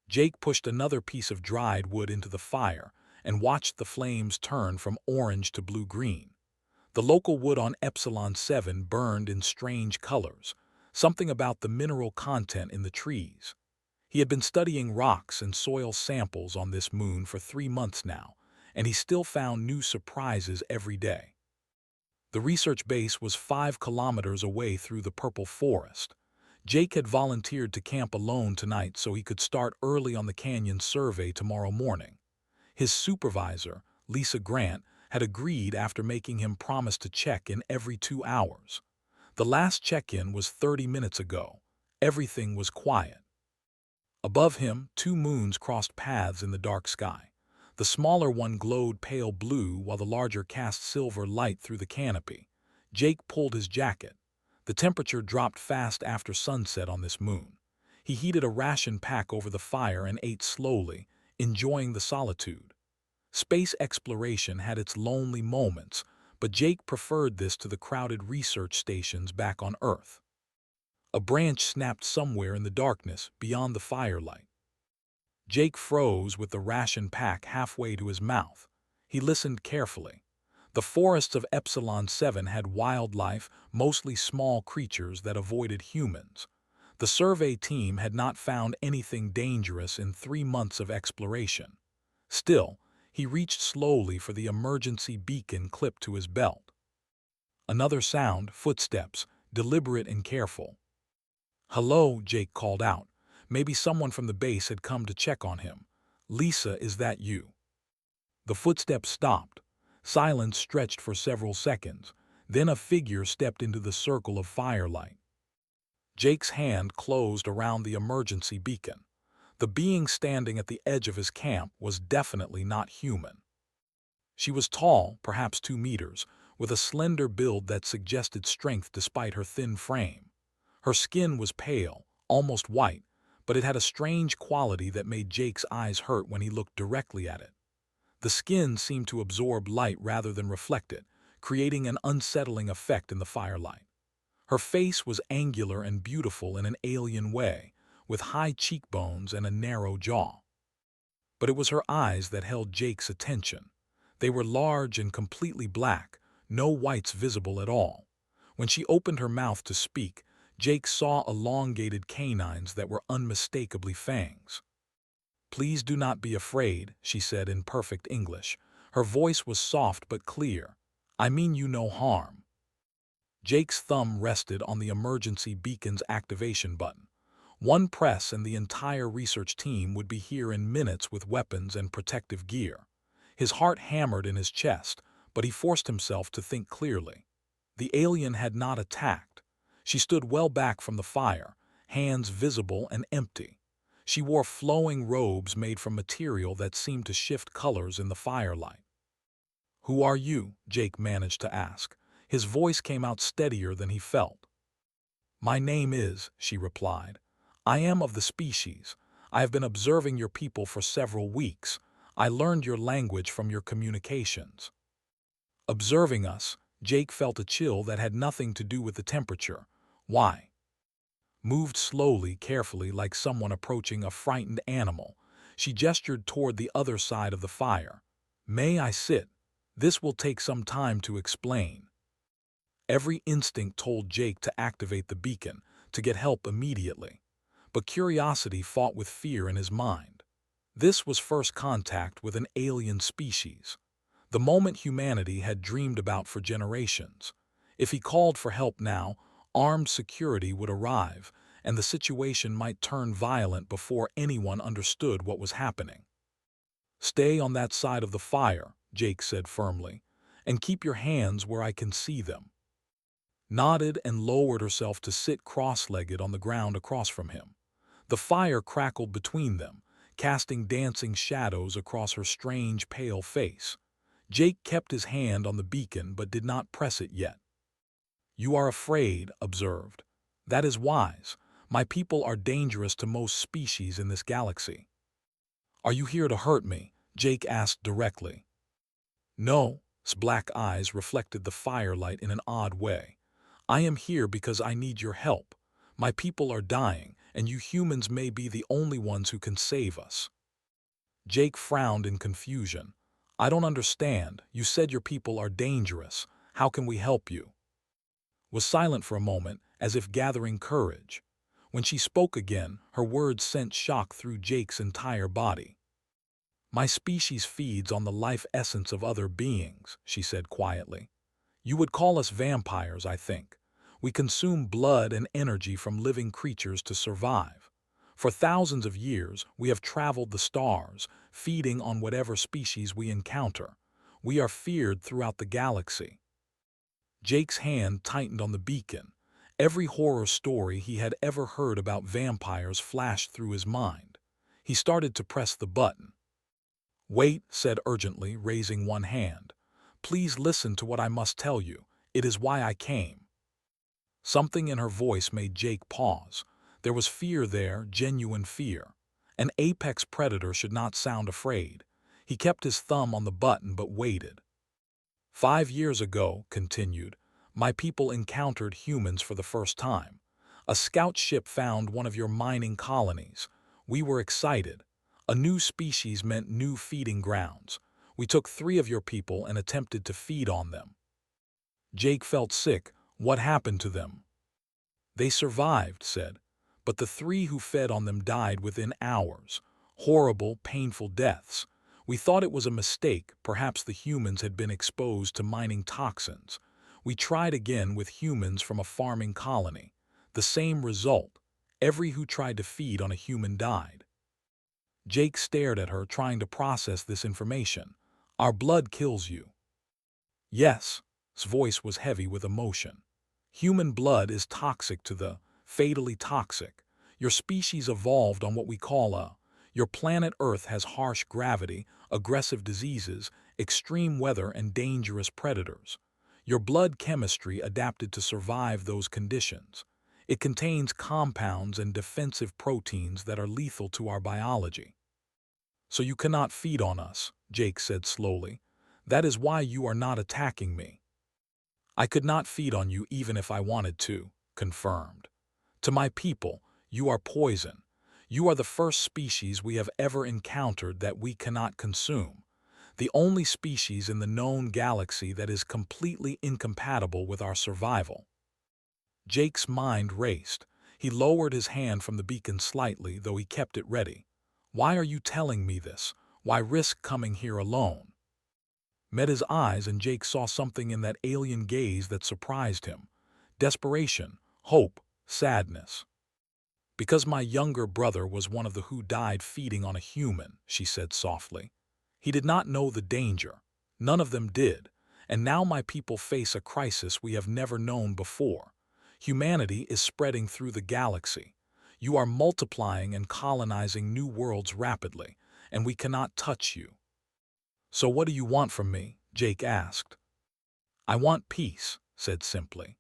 Jake pushed another piece of dried wood into the fire and watched the flames turn from orange to blue-green. The local wood on Epsilon 7 burned in strange colors, something about the mineral content in the trees. He had been studying rocks and soil samples on this moon for 3 months now, and he still found new surprises every day. The research base was 5 kilometers away through the purple forest. Jake had volunteered to camp alone tonight so he could start early on the canyon survey tomorrow morning. His supervisor, Lisa Grant, had agreed after making him promise to check in every 2 hours. The last check-in was 30 minutes ago. Everything was quiet. Above him, 2 moons crossed paths in the dark sky. The smaller one glowed pale blue while the larger cast silver light through the canopy. Jake pulled his jacket. The temperature dropped fast after sunset on this moon. He heated a ration pack over the fire and ate slowly, enjoying the solitude. Space exploration had its lonely moments, but Jake preferred this to the crowded research stations back on Earth. A branch snapped somewhere in the darkness beyond the firelight. Jake froze with the ration pack halfway to his mouth. He listened carefully. The forests of Epsilon 7 had wildlife, mostly small creatures that avoided humans. The survey team had not found anything dangerous in 3 months of exploration. Still, he reached slowly for the emergency beacon clipped to his belt. Another sound, footsteps, deliberate and careful. "Hello," Jake called out. Maybe someone from the base had come to check on him. "Lisa, is that you?" The footsteps stopped. Silence stretched for several seconds. Then a figure stepped into the circle of firelight. Jake's hand closed around the emergency beacon. The being standing at the edge of his camp was definitely not human. She was tall, perhaps 2 meters, with a slender build that suggested strength despite her thin frame. Her skin was pale, almost white, but it had a strange quality that made Jake's eyes hurt when he looked directly at it. The skin seemed to absorb light rather than reflect it, creating an unsettling effect in the firelight. Her face was angular and beautiful in an alien way, with high cheekbones and a narrow jaw. But it was her eyes that held Jake's attention. They were large and completely black, no whites visible at all. When she opened her mouth to speak, Jake saw elongated canines that were unmistakably fangs. "Please do not be afraid," she said in perfect English. Her voice was soft but clear. "I mean you no harm." Jake's thumb rested on the emergency beacon's activation button. One press and the entire research team would be here in minutes with weapons and protective gear. His heart hammered in his chest, but he forced himself to think clearly. The alien had not attacked. She stood well back from the fire, hands visible and empty. She wore flowing robes made from material that seemed to shift colors in the firelight. "Who are you?" Jake managed to ask. His voice came out steadier than he felt. "My name is," she replied. "I am of the species. I have been observing your people for several weeks. I learned your language from your communications." Observing us, Jake felt a chill that had nothing to do with the temperature. Why? Moved slowly, carefully, like someone approaching a frightened animal. She gestured toward the other side of the fire. "May I sit? This will take some time to explain." Every instinct told Jake to activate the beacon, to get help immediately. But curiosity fought with fear in his mind. This was first contact with an alien species. The moment humanity had dreamed about for generations. If he called for help now, armed security would arrive, and the situation might turn violent before anyone understood what was happening. "Stay on that side of the fire," Jake said firmly, "and keep your hands where I can see them." Nodded and lowered herself to sit cross-legged on the ground across from him. The fire crackled between them, casting dancing shadows across her strange, pale face. Jake kept his hand on the beacon but did not press it yet. "You are afraid," observed. "That is wise. My people are dangerous to most species in this galaxy." "Are you here to hurt me?" Jake asked directly. "No," his black eyes reflected the firelight in an odd way. "I am here because I need your help. My people are dying, and you humans may be the only ones who can save us." Jake frowned in confusion. "I don't understand. You said your people are dangerous. How can we help you?" Was silent for a moment, as if gathering courage. When she spoke again, her words sent shock through Jake's entire body. "My species feeds on the life essence of other beings," she said quietly. "You would call us vampires, I think. We consume blood and energy from living creatures to survive. For thousands of years, we have traveled the stars, feeding on whatever species we encounter. We are feared throughout the galaxy." Jake's hand tightened on the beacon. Every horror story he had ever heard about vampires flashed through his mind. He started to press the button. "Wait," said urgently, raising one hand. "Please listen to what I must tell you. It is why I came." Something in her voice made Jake pause. There was fear there, genuine fear. An apex predator should not sound afraid. He kept his thumb on the button but waited. "5 years ago," continued, "my people encountered humans for the first time. A scout ship found one of your mining colonies. We were excited. A new species meant new feeding grounds. We took 3 of your people and attempted to feed on them." Jake felt sick. "What happened to them?" "They survived," said, "but the 3 who fed on them died within hours. Horrible, painful deaths. We thought it was a mistake, perhaps the humans had been exposed to mining toxins. We tried again with humans from a farming colony. The same result. Every who tried to feed on a human died." Jake stared at her, trying to process this information. "Our blood kills you." "Yes." His voice was heavy with emotion. "Human blood is toxic to the fatally toxic. Your species evolved on what we call a. Your planet Earth has harsh gravity, aggressive diseases, extreme weather, and dangerous predators. Your blood chemistry adapted to survive those conditions. It contains compounds and defensive proteins that are lethal to our biology. So you cannot feed on us," Jake said slowly. "That is why you are not attacking me." "I could not feed on you even if I wanted to," confirmed. "To my people, you are poison. You are the first species we have ever encountered that we cannot consume. The only species in the known galaxy that is completely incompatible with our survival." Jake's mind raced. He lowered his hand from the beacon slightly, though he kept it ready. "Why are you telling me this? Why risk coming here alone?" Met his eyes, and Jake saw something in that alien gaze that surprised him. Desperation, hope, sadness. "Because my younger brother was one of the who died feeding on a human," she said softly. "He did not know the danger. None of them did. And now my people face a crisis we have never known before. Humanity is spreading through the galaxy. You are multiplying and colonizing new worlds rapidly, and we cannot touch you." "So what do you want from me?" Jake asked. "I want peace," said simply.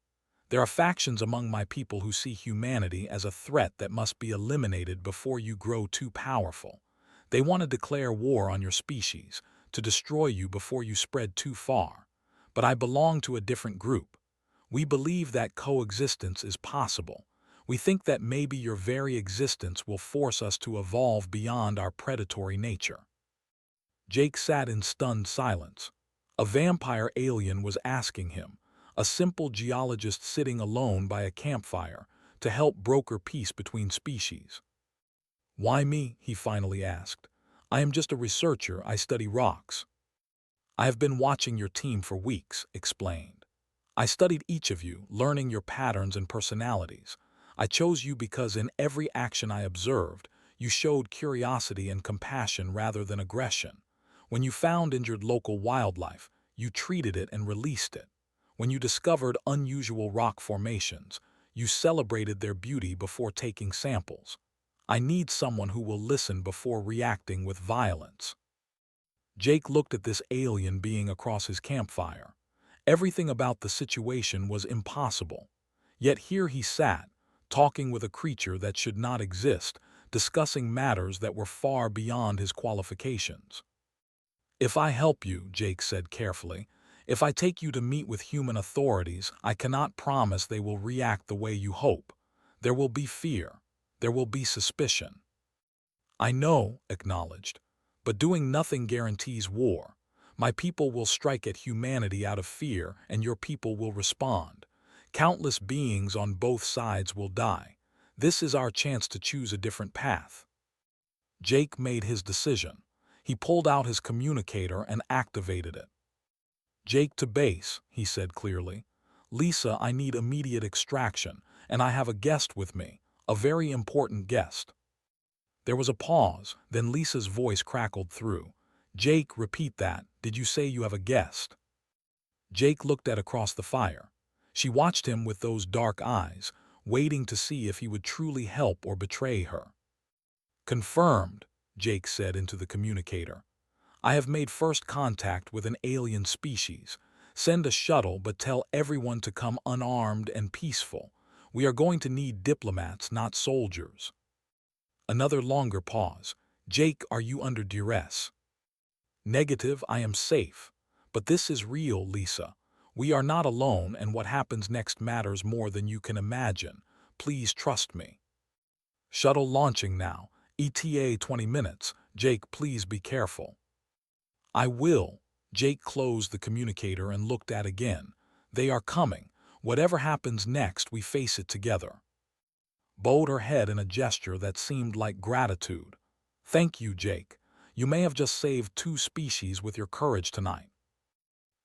"There are factions among my people who see humanity as a threat that must be eliminated before you grow too powerful. They want to declare war on your species, to destroy you before you spread too far. But I belong to a different group. We believe that coexistence is possible. We think that maybe your very existence will force us to evolve beyond our predatory nature." Jake sat in stunned silence. A vampire alien was asking him, a simple geologist sitting alone by a campfire, to help broker peace between species. "Why me?" he finally asked. "I am just a researcher. I study rocks." "I have been watching your team for weeks," explained. "I studied each of you, learning your patterns and personalities. I chose you because in every action I observed, you showed curiosity and compassion rather than aggression. When you found injured local wildlife, you treated it and released it. When you discovered unusual rock formations, you celebrated their beauty before taking samples. I need someone who will listen before reacting with violence." Jake looked at this alien being across his campfire. Everything about the situation was impossible. Yet here he sat, talking with a creature that should not exist, discussing matters that were far beyond his qualifications. "If I help you," Jake said carefully, "if I take you to meet with human authorities, I cannot promise they will react the way you hope. There will be fear. There will be suspicion. I know, acknowledged, but doing nothing guarantees war. My people will strike at humanity out of fear, and your people will respond. Countless beings on both sides will die. This is our chance to choose a different path. Jake made his decision. He pulled out his communicator and activated it. Jake to base, he said clearly. Lisa, I need immediate extraction, and I have a guest with me, a very important guest. There was a pause, then Lisa's voice crackled through. Jake, repeat that. Did you say you have a guest? Jake looked at across the fire. She watched him with those dark eyes, waiting to see if he would truly help or betray her. Confirmed, Jake said into the communicator. I have made first contact with an alien species. Send a shuttle, but tell everyone to come unarmed and peaceful. We are going to need diplomats, not soldiers. Another longer pause. Jake, are you under duress? Negative, I am safe. But this is real, Lisa. We are not alone, and what happens next matters more than you can imagine. Please trust me. Shuttle launching now. ETA 20 minutes. Jake, please be careful. I will. Jake closed the communicator and looked at again. They are coming. Whatever happens next, we face it together. Bowed her head in a gesture that seemed like gratitude. Thank you, Jake. You may have just saved 2 species with your courage tonight.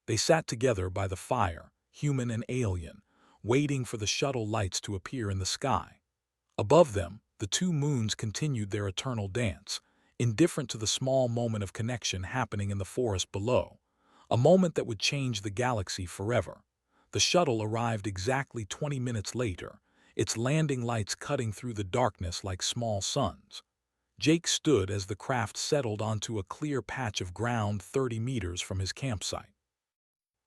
They sat together by the fire, human and alien, waiting for the shuttle lights to appear in the sky. Above them, the 2 moons continued their eternal dance, indifferent to the small moment of connection happening in the forest below, a moment that would change the galaxy forever. The shuttle arrived exactly 20 minutes later, its landing lights cutting through the darkness like small suns. Jake stood as the craft settled onto a clear patch of ground 30 meters from his campsite.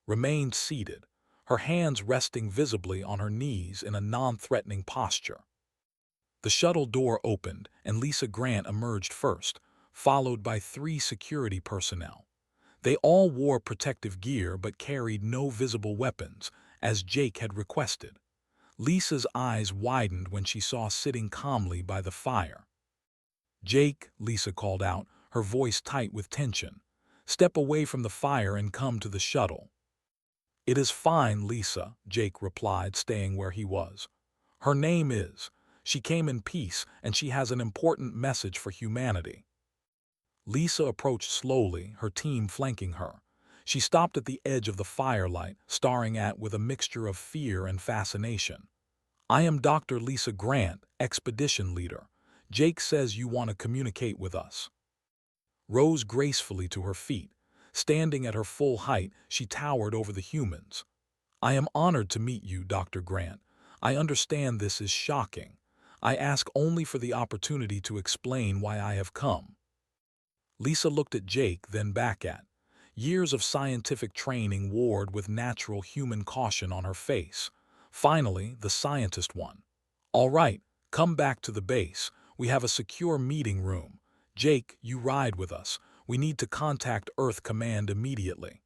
Remained seated, her hands resting visibly on her knees in a non-threatening posture. The shuttle door opened, and Lisa Grant emerged first, followed by 3 security personnel. They all wore protective gear but carried no visible weapons, as Jake had requested. Lisa's eyes widened when she saw sitting calmly by the fire. Jake, Lisa called out, her voice tight with tension. Step away from the fire and come to the shuttle. It is fine, Lisa, Jake replied, staying where he was. Her name is. She came in peace, and she has an important message for humanity. Lisa approached slowly, her team flanking her. She stopped at the edge of the firelight, staring at with a mixture of fear and fascination. I am Dr. Lisa Grant, expedition leader. Jake says you want to communicate with us. Rose gracefully to her feet. Standing at her full height, she towered over the humans. I am honored to meet you, Dr. Grant. I understand this is shocking. I ask only for the opportunity to explain why I have come. Lisa looked at Jake, then back at. Years of scientific training warred with natural human caution on her face. Finally, the scientist won. All right, come back to the base. We have a secure meeting room. Jake, you ride with us. We need to contact Earth Command immediately.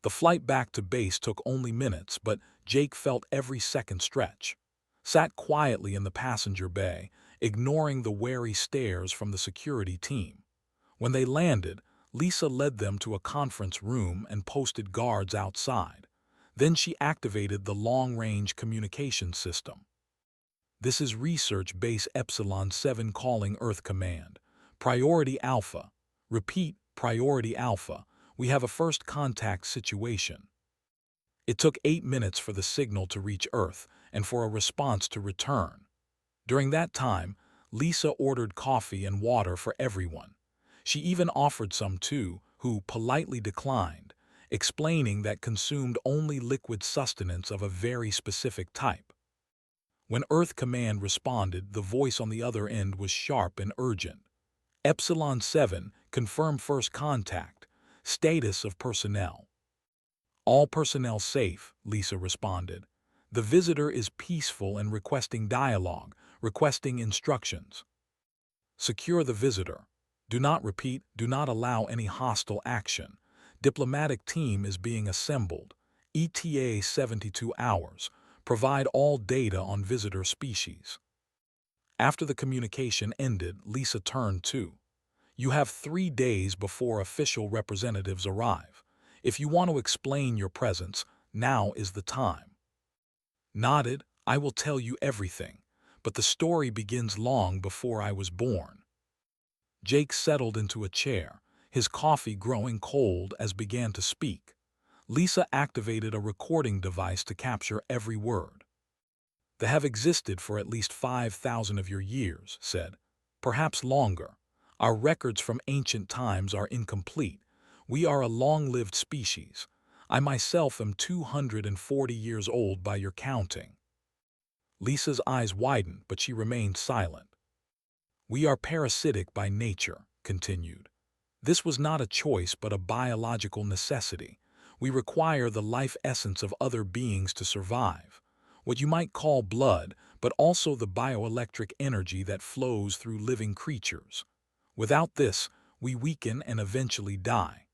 The flight back to base took only minutes, but Jake felt every second stretch. Sat quietly in the passenger bay, ignoring the wary stares from the security team. When they landed, Lisa led them to a conference room and posted guards outside. Then she activated the long-range communication system. This is Research Base Epsilon 7 calling Earth Command. Priority Alpha. Repeat, Priority Alpha. We have a first contact situation. It took 8 minutes for the signal to reach Earth and for a response to return. During that time, Lisa ordered coffee and water for everyone. She even offered some to who politely declined, explaining that consumed only liquid sustenance of a very specific type. When Earth Command responded, the voice on the other end was sharp and urgent. Epsilon 7, confirm first contact. Status of personnel. All personnel safe, Lisa responded. The visitor is peaceful and requesting dialogue, requesting instructions. Secure the visitor. Do not repeat, do not allow any hostile action. Diplomatic team is being assembled. ETA 72 hours. Provide all data on visitor species. After the communication ended, Lisa turned to, "You have 3 days before official representatives arrive. If you want to explain your presence, now is the time." Nodded, "I will tell you everything, but the story begins long before I was born." Jake settled into a chair, his coffee growing cold as began to speak. Lisa activated a recording device to capture every word. "They have existed for at least 5,000 of your years," said. "Perhaps longer. Our records from ancient times are incomplete. We are a long-lived species. I myself am 240 years old by your counting." Lisa's eyes widened, but she remained silent. "We are parasitic by nature," continued. "This was not a choice but a biological necessity. We require the life essence of other beings to survive. What you might call blood, but also the bioelectric energy that flows through living creatures. Without this, we weaken and eventually die."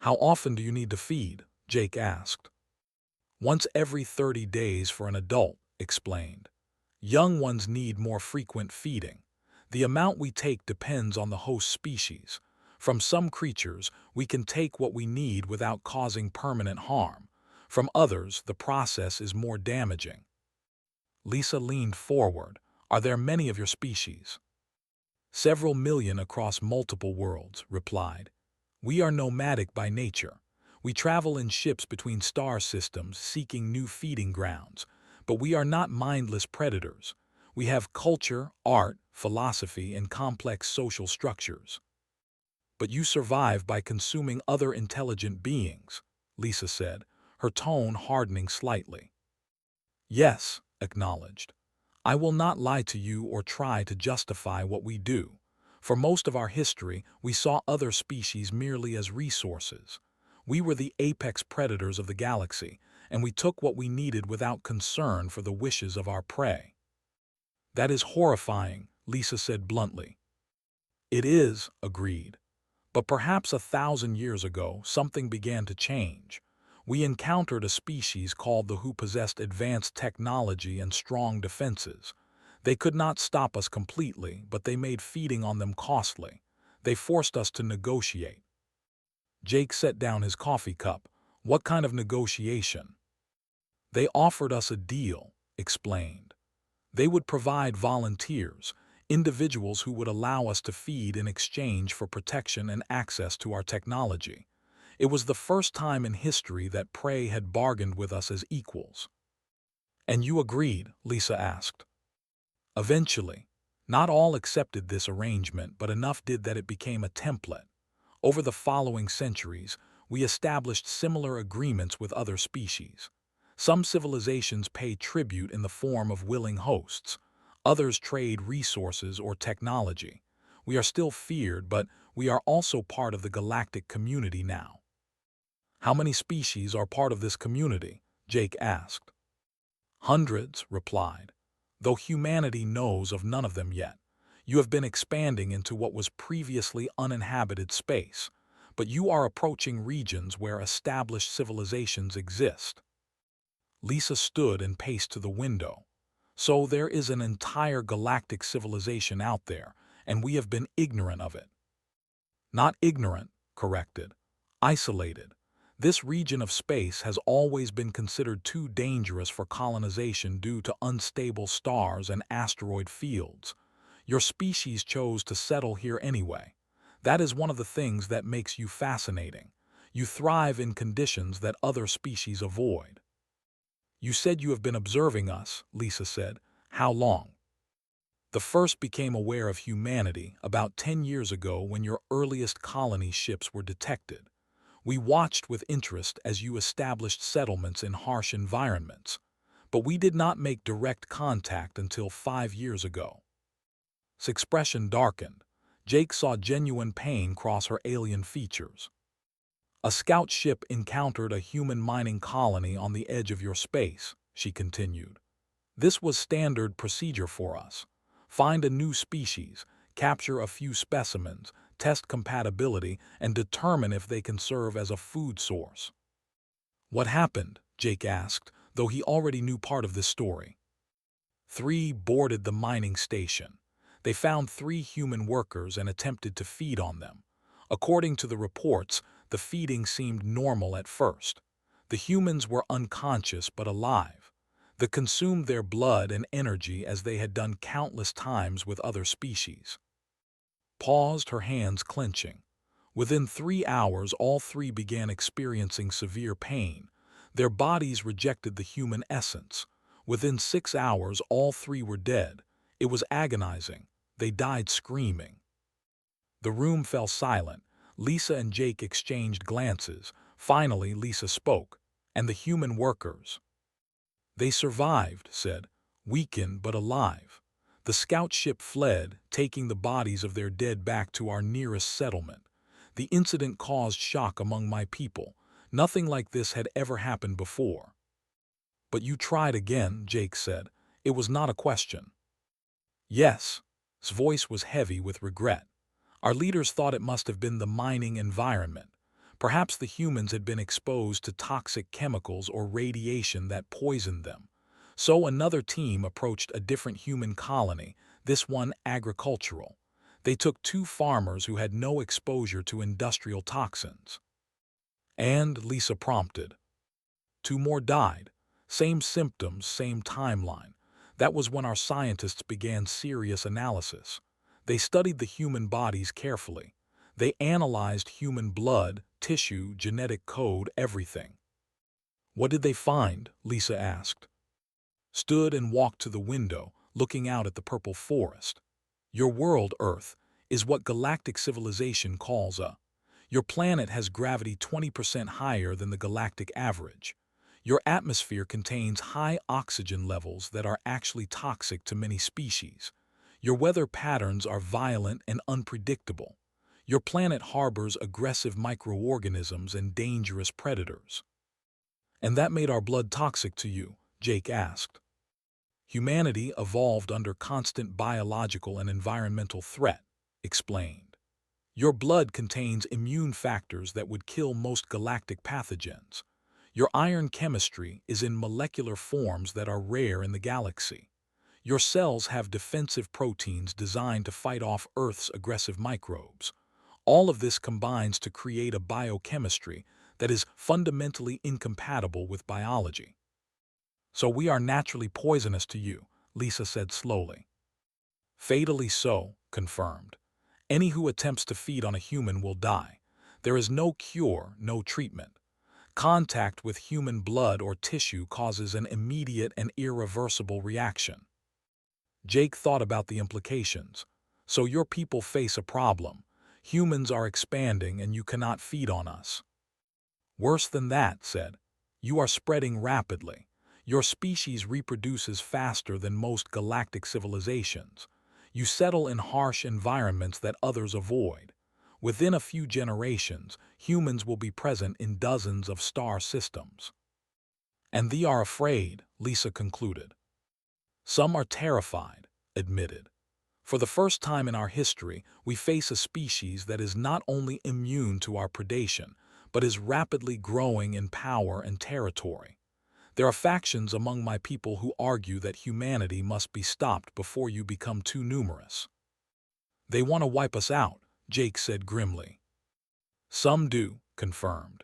"How often do you need to feed?" Jake asked. "Once every 30 days for an adult," explained. "Young ones need more frequent feeding. The amount we take depends on the host species. From some creatures, we can take what we need without causing permanent harm. From others, the process is more damaging." Lisa leaned forward. "Are there many of your species?" "Several million across multiple worlds," replied. "We are nomadic by nature. We travel in ships between star systems seeking new feeding grounds, but we are not mindless predators. We have culture, art, philosophy, and complex social structures." "But you survive by consuming other intelligent beings," Lisa said, her tone hardening slightly. "Yes," acknowledged. "I will not lie to you or try to justify what we do. For most of our history, we saw other species merely as resources. We were the apex predators of the galaxy, and we took what we needed without concern for the wishes of our prey." "That is horrifying," Lisa said bluntly. "It is," agreed. "But perhaps 1,000 years ago, something began to change. We encountered a species called the who possessed advanced technology and strong defenses. They could not stop us completely, but they made feeding on them costly. They forced us to negotiate." Jake set down his coffee cup. "What kind of negotiation?" "They offered us a deal," explained. "They would provide volunteers, individuals who would allow us to feed in exchange for protection and access to our technology. It was the first time in history that prey had bargained with us as equals." "And you agreed?" Lisa asked. "Eventually. Not all accepted this arrangement, but enough did that it became a template. Over the following centuries, we established similar agreements with other species. Some civilizations pay tribute in the form of willing hosts. Others trade resources or technology. We are still feared, but we are also part of the galactic community now." "How many species are part of this community?" Jake asked. "Hundreds," replied. "Though humanity knows of none of them yet. You have been expanding into what was previously uninhabited space, but you are approaching regions where established civilizations exist." Lisa stood and paced to the window. "So there is an entire galactic civilization out there, and we have been ignorant of it." "Not ignorant," corrected. "Isolated. This region of space has always been considered too dangerous for colonization due to unstable stars and asteroid fields. Your species chose to settle here anyway. That is one of the things that makes you fascinating. You thrive in conditions that other species avoid." "You said you have been observing us," Lisa said. "How long?" "The first became aware of humanity about 10 years ago when your earliest colony ships were detected. We watched with interest as you established settlements in harsh environments, but we did not make direct contact until 5 years ago." His expression darkened. Jake saw genuine pain cross her alien features. "A scout ship encountered a human mining colony on the edge of your space," she continued. "This was standard procedure for us. Find a new species, capture a few specimens, test compatibility, and determine if they can serve as a food source." "What happened?" Jake asked, though he already knew part of this story. 3 boarded the mining station. They found 3 human workers and attempted to feed on them. According to the reports, the feeding seemed normal at first. The humans were unconscious but alive. They consumed their blood and energy as they had done countless times with other species. Paused, her hands clenching. Within 3 hours, all 3 began experiencing severe pain. Their bodies rejected the human essence. Within 6 hours, all 3 were dead. It was agonizing. They died screaming. The room fell silent. Lisa and Jake exchanged glances. Finally, Lisa spoke. "And the human workers?" "They survived," said, "weakened but alive. The scout ship fled, taking the bodies of their dead back to our nearest settlement. The incident caused shock among my people. Nothing like this had ever happened before." "But you tried again," Jake said. "It was not a question." "Yes." His voice was heavy with regret. "Our leaders thought it must have been the mining environment. Perhaps the humans had been exposed to toxic chemicals or radiation that poisoned them. So another team approached a different human colony, this one agricultural. They took 2 farmers who had no exposure to industrial toxins." "And," Lisa prompted. "2 more died. Same symptoms, same timeline. That was when our scientists began serious analysis. They studied the human bodies carefully. They analyzed human blood, tissue, genetic code, everything." "What did they find?" Lisa asked. Stood and walked to the window, looking out at the purple forest. "Your world, Earth, is what galactic civilization calls a. Your planet has gravity 20% higher than the galactic average. Your atmosphere contains high oxygen levels that are actually toxic to many species. Your weather patterns are violent and unpredictable. Your planet harbors aggressive microorganisms and dangerous predators." "And that made our blood toxic to you?" Jake asked. "Humanity evolved under constant biological and environmental threat," explained. "Your blood contains immune factors that would kill most galactic pathogens. Your iron chemistry is in molecular forms that are rare in the galaxy. Your cells have defensive proteins designed to fight off Earth's aggressive microbes. All of this combines to create a biochemistry that is fundamentally incompatible with biology. So we are naturally poisonous to you," Lisa said slowly. "Fatally so," confirmed. "Any who attempts to feed on a human will die. There is no cure, no treatment. Contact with human blood or tissue causes an immediate and irreversible reaction." Jake thought about the implications. "So your people face a problem. Humans are expanding and you cannot feed on us." "Worse than that," said. "You are spreading rapidly. Your species reproduces faster than most galactic civilizations. You settle in harsh environments that others avoid. Within a few generations, humans will be present in dozens of star systems." "And they are afraid," Lisa concluded. "Some are terrified," admitted. "For the first time in our history, we face a species that is not only immune to our predation, but is rapidly growing in power and territory. There are factions among my people who argue that humanity must be stopped before you become too numerous." "They want to wipe us out," Jake said grimly. "Some do," confirmed.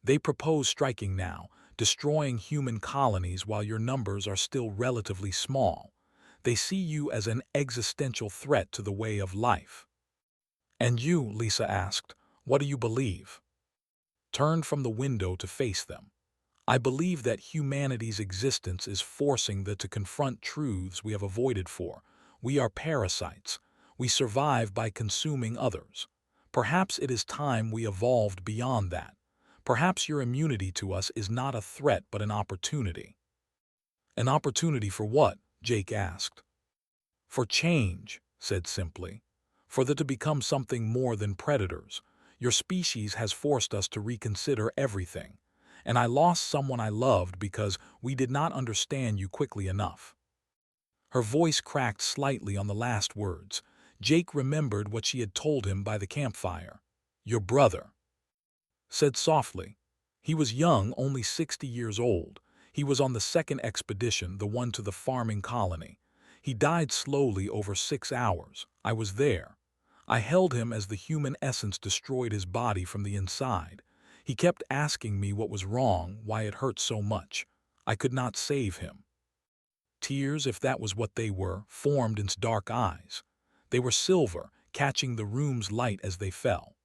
"They propose striking now, destroying human colonies while your numbers are still relatively small. They see you as an existential threat to the way of life." "And you," Lisa asked, "what do you believe?" Turned from the window to face them. "I believe that humanity's existence is forcing them to confront truths we have avoided for. We are parasites. We survive by consuming others. Perhaps it is time we evolved beyond that. Perhaps your immunity to us is not a threat but an opportunity." "An opportunity for what?" Jake asked. "For change," said simply. "For them to become something more than predators. Your species has forced us to reconsider everything. And I lost someone I loved because we did not understand you quickly enough." Her voice cracked slightly on the last words. Jake remembered what she had told him by the campfire. "Your brother," said softly. "He was young, only 60 years old. He was on the second expedition, the one to the farming colony. He died slowly over 6 hours. I was there. I held him as the human essence destroyed his body from the inside. He kept asking me what was wrong, why it hurt so much. I could not save him. Tears, if that was what they were, formed in his dark eyes. They were silver, catching the room's light as they fell.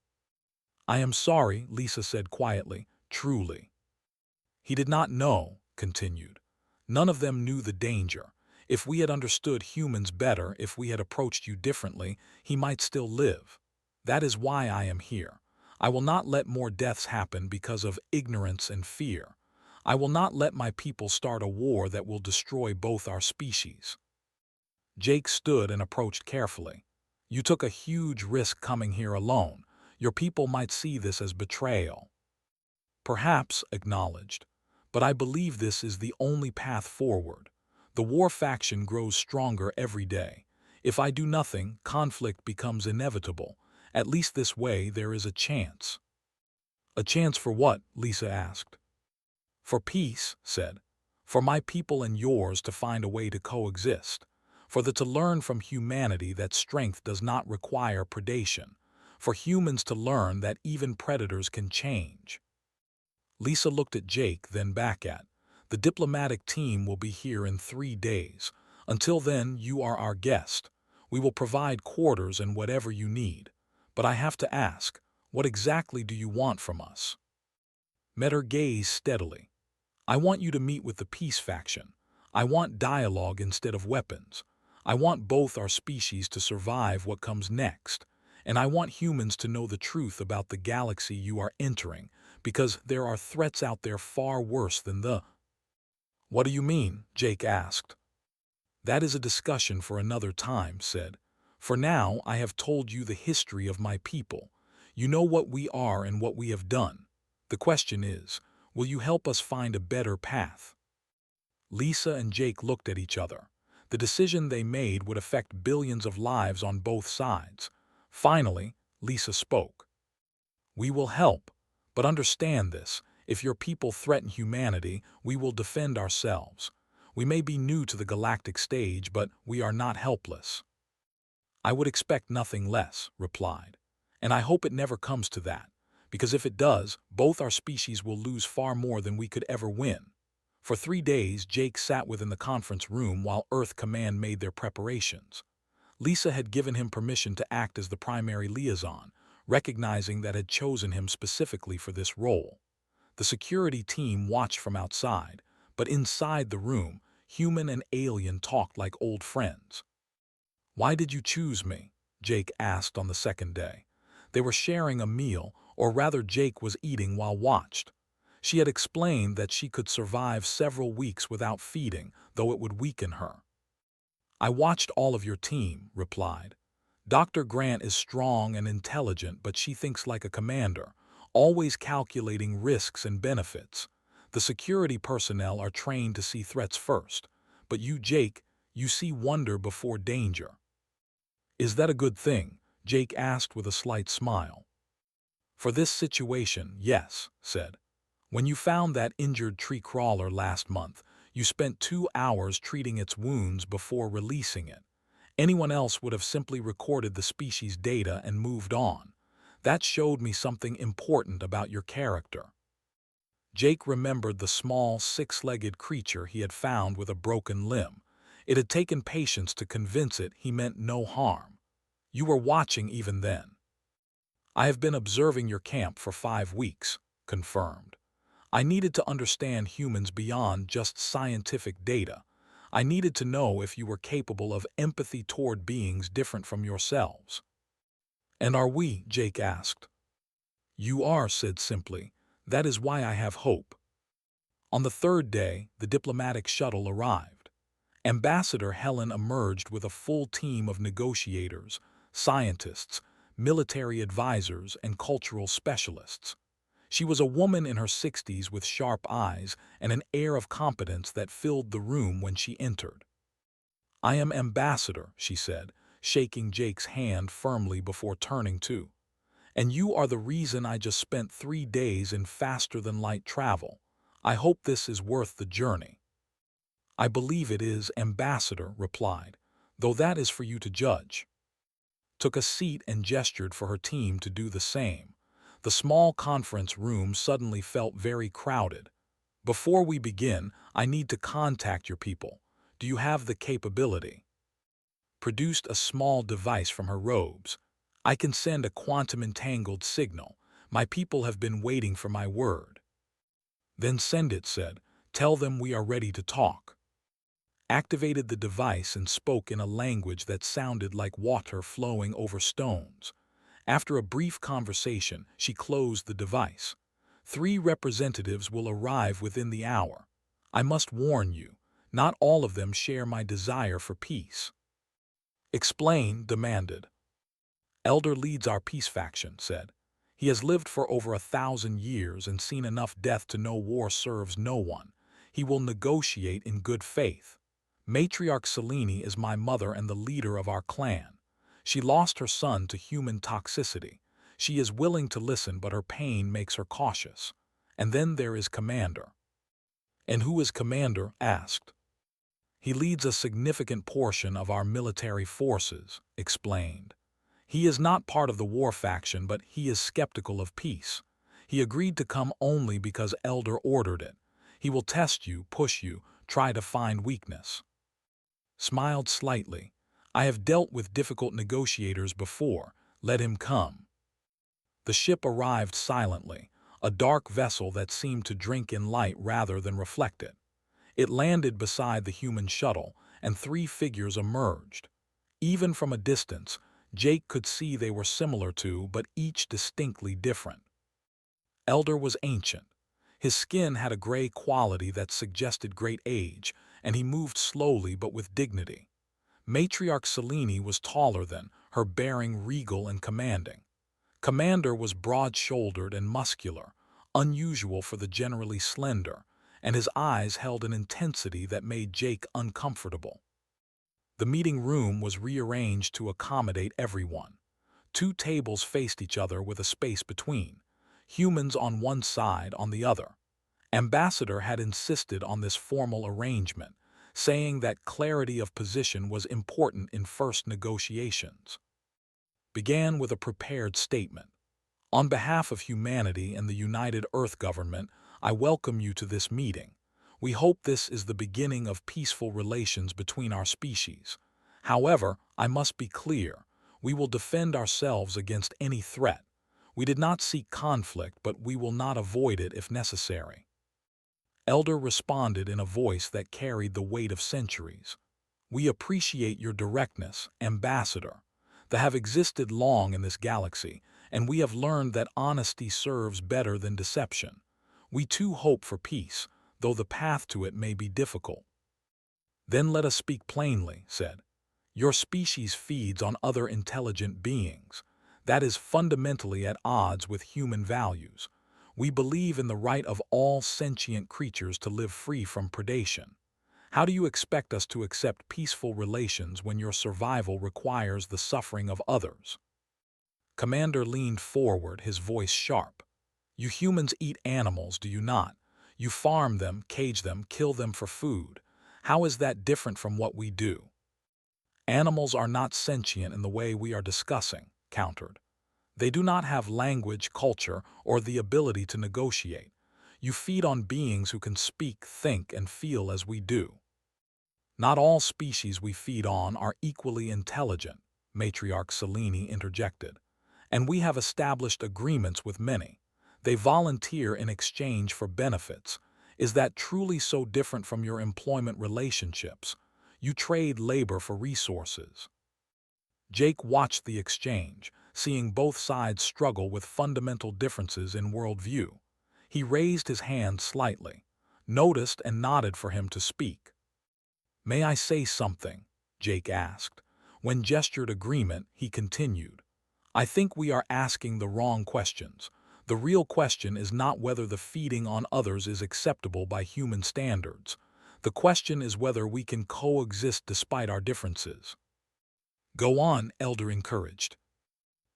I am sorry, Lisa said quietly, truly. He did not know, continued. None of them knew the danger. If we had understood humans better, if we had approached you differently, he might still live. That is why I am here. I will not let more deaths happen because of ignorance and fear. I will not let my people start a war that will destroy both our species. Jake stood and approached carefully. You took a huge risk coming here alone. Your people might see this as betrayal. Perhaps, acknowledged. But I believe this is the only path forward. The war faction grows stronger every day. If I do nothing, conflict becomes inevitable. At least this way there is a chance. A chance for what? Lisa asked. For peace, said. For my people and yours to find a way to coexist. To learn from humanity that strength does not require predation. For humans to learn that even predators can change. Lisa looked at Jake, then back at. The diplomatic team will be here in 3 days. Until then, you are our guest. We will provide quarters and whatever you need. But I have to ask, what exactly do you want from us? Met her gaze steadily. I want you to meet with the peace faction. I want dialogue instead of weapons. I want both our species to survive what comes next. And I want humans to know the truth about the galaxy you are entering, because there are threats out there far worse than the... What do you mean? Jake asked. That is a discussion for another time, said. For now, I have told you the history of my people. You know what we are and what we have done. The question is, will you help us find a better path? Lisa and Jake looked at each other. The decision they made would affect billions of lives on both sides. Finally, Lisa spoke. We will help, but understand this. If your people threaten humanity, we will defend ourselves. We may be new to the galactic stage, but we are not helpless. I would expect nothing less, replied. And I hope it never comes to that, because if it does, both our species will lose far more than we could ever win. For 3 days, Jake sat within the conference room while Earth Command made their preparations. Lisa had given him permission to act as the primary liaison, recognizing that had chosen him specifically for this role. The security team watched from outside, but inside the room, human and alien talked like old friends. Why did you choose me? Jake asked on the second day. They were sharing a meal, or rather Jake was eating while watched. She had explained that she could survive several weeks without feeding, though it would weaken her. I watched all of your team, replied. Dr. Grant is strong and intelligent, but she thinks like a commander, always calculating risks and benefits. The security personnel are trained to see threats first, but you, Jake, you see wonder before danger. Is that a good thing? Jake asked with a slight smile. For this situation, yes, said. When you found that injured tree crawler last month, you spent 2 hours treating its wounds before releasing it. Anyone else would have simply recorded the species data and moved on. That showed me something important about your character. Jake remembered the small, 6-legged creature he had found with a broken limb. It had taken patience to convince it he meant no harm. You were watching even then. I have been observing your camp for 5 weeks, confirmed. I needed to understand humans beyond just scientific data. I needed to know if you were capable of empathy toward beings different from yourselves. And are we? Jake asked. You are, said simply. That is why I have hope. On the 3rd day, the diplomatic shuttle arrived. Ambassador Helen emerged with a full team of negotiators, scientists, military advisors, and cultural specialists. She was a woman in her 60s with sharp eyes and an air of competence that filled the room when she entered. I am Ambassador, she said, shaking Jake's hand firmly before turning to. And you are the reason I just spent 3 days in faster-than-light travel. I hope this is worth the journey. I believe it is, Ambassador replied. though that is for you to judge. Took a seat and gestured for her team to do the same. The small conference room suddenly felt very crowded. Before we begin, I need to contact your people. Do you have the capability? Produced a small device from her robes. I can send a quantum-entangled signal. My people have been waiting for my word. Then send it, said. Tell them we are ready to talk. Activated the device and spoke in a language that sounded like water flowing over stones. After a brief conversation, she closed the device. 3 representatives will arrive within the hour. I must warn you, not all of them share my desire for peace. Explain, demanded. Elder leads our peace faction, said. He has lived for over 1,000 years and seen enough death to know war serves no one. He will negotiate in good faith. Matriarch Selene is my mother and the leader of our clan. She lost her son to human toxicity. She is willing to listen, but her pain makes her cautious. And then there is Commander. And who is Commander? Asked. He leads a significant portion of our military forces, explained. He is not part of the war faction, but he is skeptical of peace. He agreed to come only because Elder ordered it. He will test you, push you, try to find weakness. Smiled slightly. I have dealt with difficult negotiators before. Let him come. The ship arrived silently, a dark vessel that seemed to drink in light rather than reflect it. It landed beside the human shuttle, and 3 figures emerged. Even from a distance, Jake could see they were similar to, but each distinctly different. Elder was ancient. His skin had a gray quality that suggested great age, and he moved slowly but with dignity. Matriarch Selene was taller than, her bearing regal and commanding. Commander was broad-shouldered and muscular, unusual for the generally slender, and his eyes held an intensity that made Jake uncomfortable. The meeting room was rearranged to accommodate everyone. 2 tables faced each other with a space between. Humans on one side, on the other. Ambassador had insisted on this formal arrangement, saying that clarity of position was important in first negotiations. Began with a prepared statement. On behalf of humanity and the United Earth Government, I welcome you to this meeting. We hope this is the beginning of peaceful relations between our species. However, I must be clear, we will defend ourselves against any threat. We did not seek conflict, but we will not avoid it if necessary. Elder responded in a voice that carried the weight of centuries. We appreciate your directness, Ambassador. They have existed long in this galaxy, and we have learned that honesty serves better than deception. We too hope for peace, though the path to it may be difficult. Then let us speak plainly, said. Your species feeds on other intelligent beings. That is fundamentally at odds with human values. We believe in the right of all sentient creatures to live free from predation. How do you expect us to accept peaceful relations when your survival requires the suffering of others? Commander leaned forward, his voice sharp. You humans eat animals, do you not? You farm them, cage them, kill them for food. How is that different from what we do? Animals are not sentient in the way we are discussing, countered. They do not have language, culture, or the ability to negotiate. You feed on beings who can speak, think, and feel as we do. Not all species we feed on are equally intelligent, Matriarch Selene interjected. And we have established agreements with many. They volunteer in exchange for benefits. Is that truly so different from your employment relationships? You trade labor for resources. Jake watched the exchange, seeing both sides struggle with fundamental differences in worldview. He raised his hand slightly, noticed and nodded for him to speak. May I say something? Jake asked. When gestured agreement, he continued. I think we are asking the wrong questions. The real question is not whether the feeding on others is acceptable by human standards. The question is whether we can coexist despite our differences. Go on, Elder encouraged.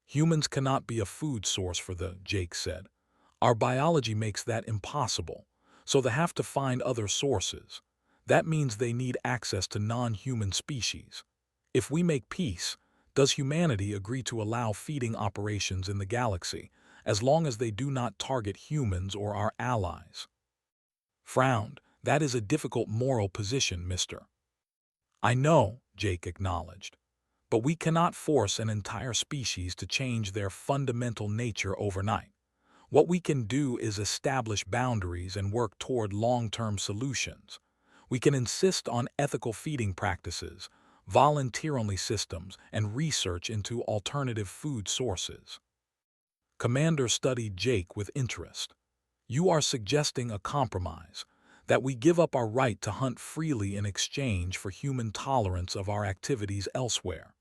Humans cannot be a food source for the, Jake said. Our biology makes that impossible, so they have to find other sources. That means they need access to non-human species. If we make peace, does humanity agree to allow feeding operations in the galaxy, as long as they do not target humans or our allies? Frowned. That is a difficult moral position, mister. I know, Jake acknowledged. But we cannot force an entire species to change their fundamental nature overnight. What we can do is establish boundaries and work toward long-term solutions. We can insist on ethical feeding practices, volunteer-only systems, and research into alternative food sources. Commander studied Jake with interest. You are suggesting a compromise, that we give up our right to hunt freely in exchange for human tolerance of our activities elsewhere.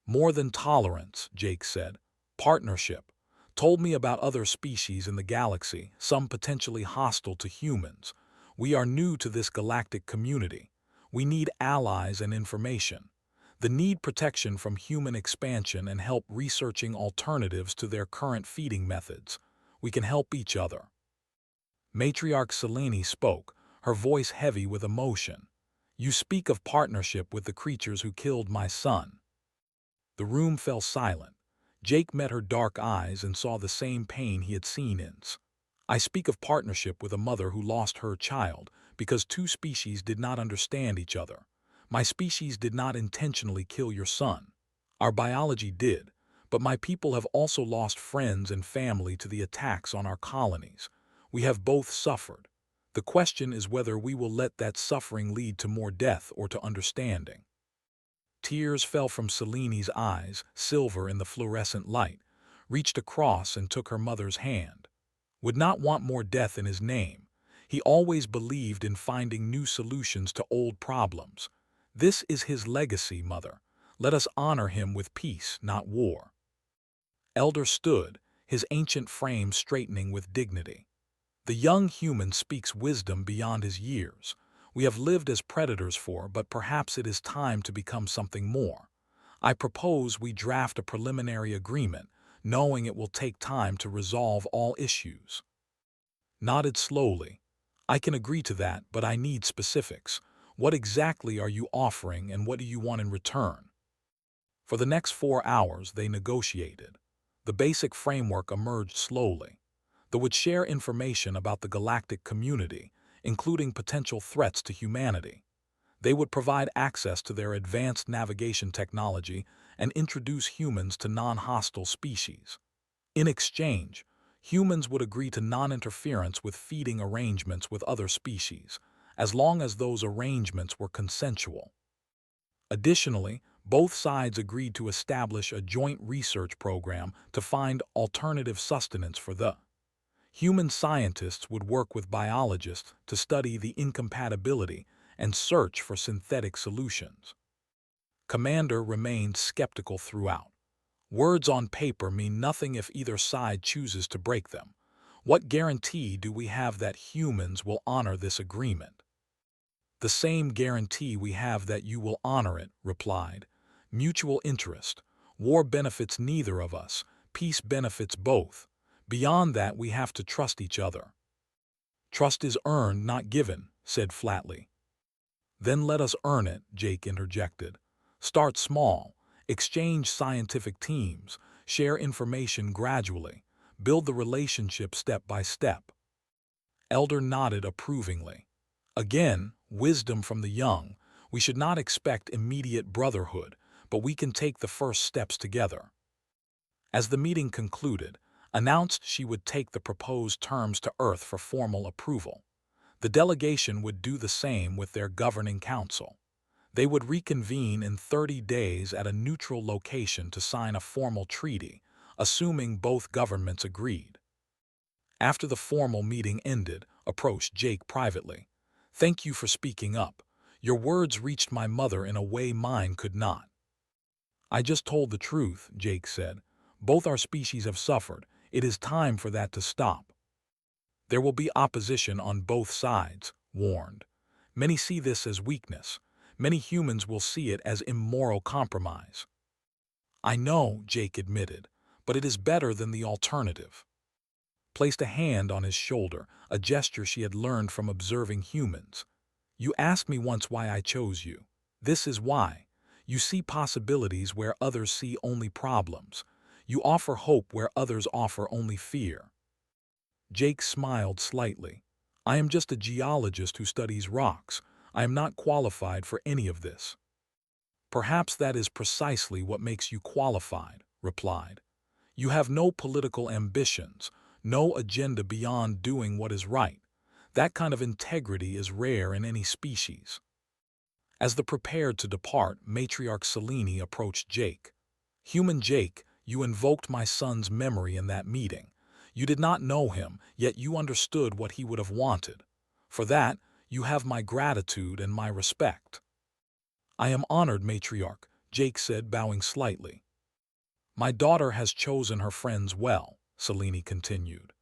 More than tolerance, Jake said. Partnership. Told me about other species in the galaxy, some potentially hostile to humans. We are new to this galactic community. We need allies and information. The need protection from human expansion and help researching alternatives to their current feeding methods. We can help each other. Matriarch Selene spoke, her voice heavy with emotion. You speak of partnership with the creatures who killed my son. The room fell silent. Jake met her dark eyes and saw the same pain he had seen in. I speak of partnership with a mother who lost her child because two species did not understand each other. My species did not intentionally kill your son. Our biology did, but my people have also lost friends and family to the attacks on our colonies. We have both suffered. The question is whether we will let that suffering lead to more death or to understanding. Tears fell from Selene's eyes, silver in the fluorescent light, reached across and took her mother's hand. Would not want more death in his name. He always believed in finding new solutions to old problems. This is his legacy, mother. Let us honor him with peace, not war. Elder stood, his ancient frame straightening with dignity. The young human speaks wisdom beyond his years. We have lived as predators but perhaps it is time to become something more. I propose we draft a preliminary agreement, knowing it will take time to resolve all issues. Nodded slowly. I can agree to that, but I need specifics. What exactly are you offering and what do you want in return? For the next 4 hours, they negotiated. The basic framework emerged slowly. They would share information about the galactic community, including potential threats to humanity. They would provide access to their advanced navigation technology and introduce humans to non-hostile species. In exchange, humans would agree to non-interference with feeding arrangements with other species, as long as those arrangements were consensual. Additionally, both sides agreed to establish a joint research program to find alternative sustenance for the human scientists would work with biologists to study the incompatibility and search for synthetic solutions. Commander remained skeptical throughout. Words on paper mean nothing if either side chooses to break them. What guarantee do we have that humans will honor this agreement? The same guarantee we have that you will honor it, replied. Mutual interest. War benefits neither of us. Peace benefits both. Beyond that, we have to trust each other. Trust is earned, not given, said flatly. Then let us earn it, Jake interjected. Start small, exchange scientific teams, share information gradually, build the relationship step by step. Elder nodded approvingly. Again, wisdom from the young. We should not expect immediate brotherhood, but we can take the first steps together. As the meeting concluded, announced she would take the proposed terms to Earth for formal approval. The delegation would do the same with their governing council. They would reconvene in 30 days at a neutral location to sign a formal treaty, assuming both governments agreed. After the formal meeting ended, approached Jake privately. Thank you for speaking up. Your words reached my mother in a way mine could not. I just told the truth, Jake said. Both our species have suffered. It is time for that to stop. There will be opposition on both sides, warned. Many see this as weakness. Many humans will see it as immoral compromise. I know, Jake admitted, but it is better than the alternative. Placed a hand on his shoulder, a gesture she had learned from observing humans. You asked me once why I chose you. This is why. You see possibilities where others see only problems. You offer hope where others offer only fear. Jake smiled slightly. I am just a geologist who studies rocks. I am not qualified for any of this. Perhaps that is precisely what makes you qualified, replied. You have no political ambitions, no agenda beyond doing what is right. That kind of integrity is rare in any species. As they prepared to depart, Matriarch Selene approached Jake. Human Jake, you invoked my son's memory in that meeting. You did not know him, yet you understood what he would have wanted. For that, you have my gratitude and my respect. I am honored, Matriarch, Jake said, bowing slightly. My daughter has chosen her friends well, Selene continued.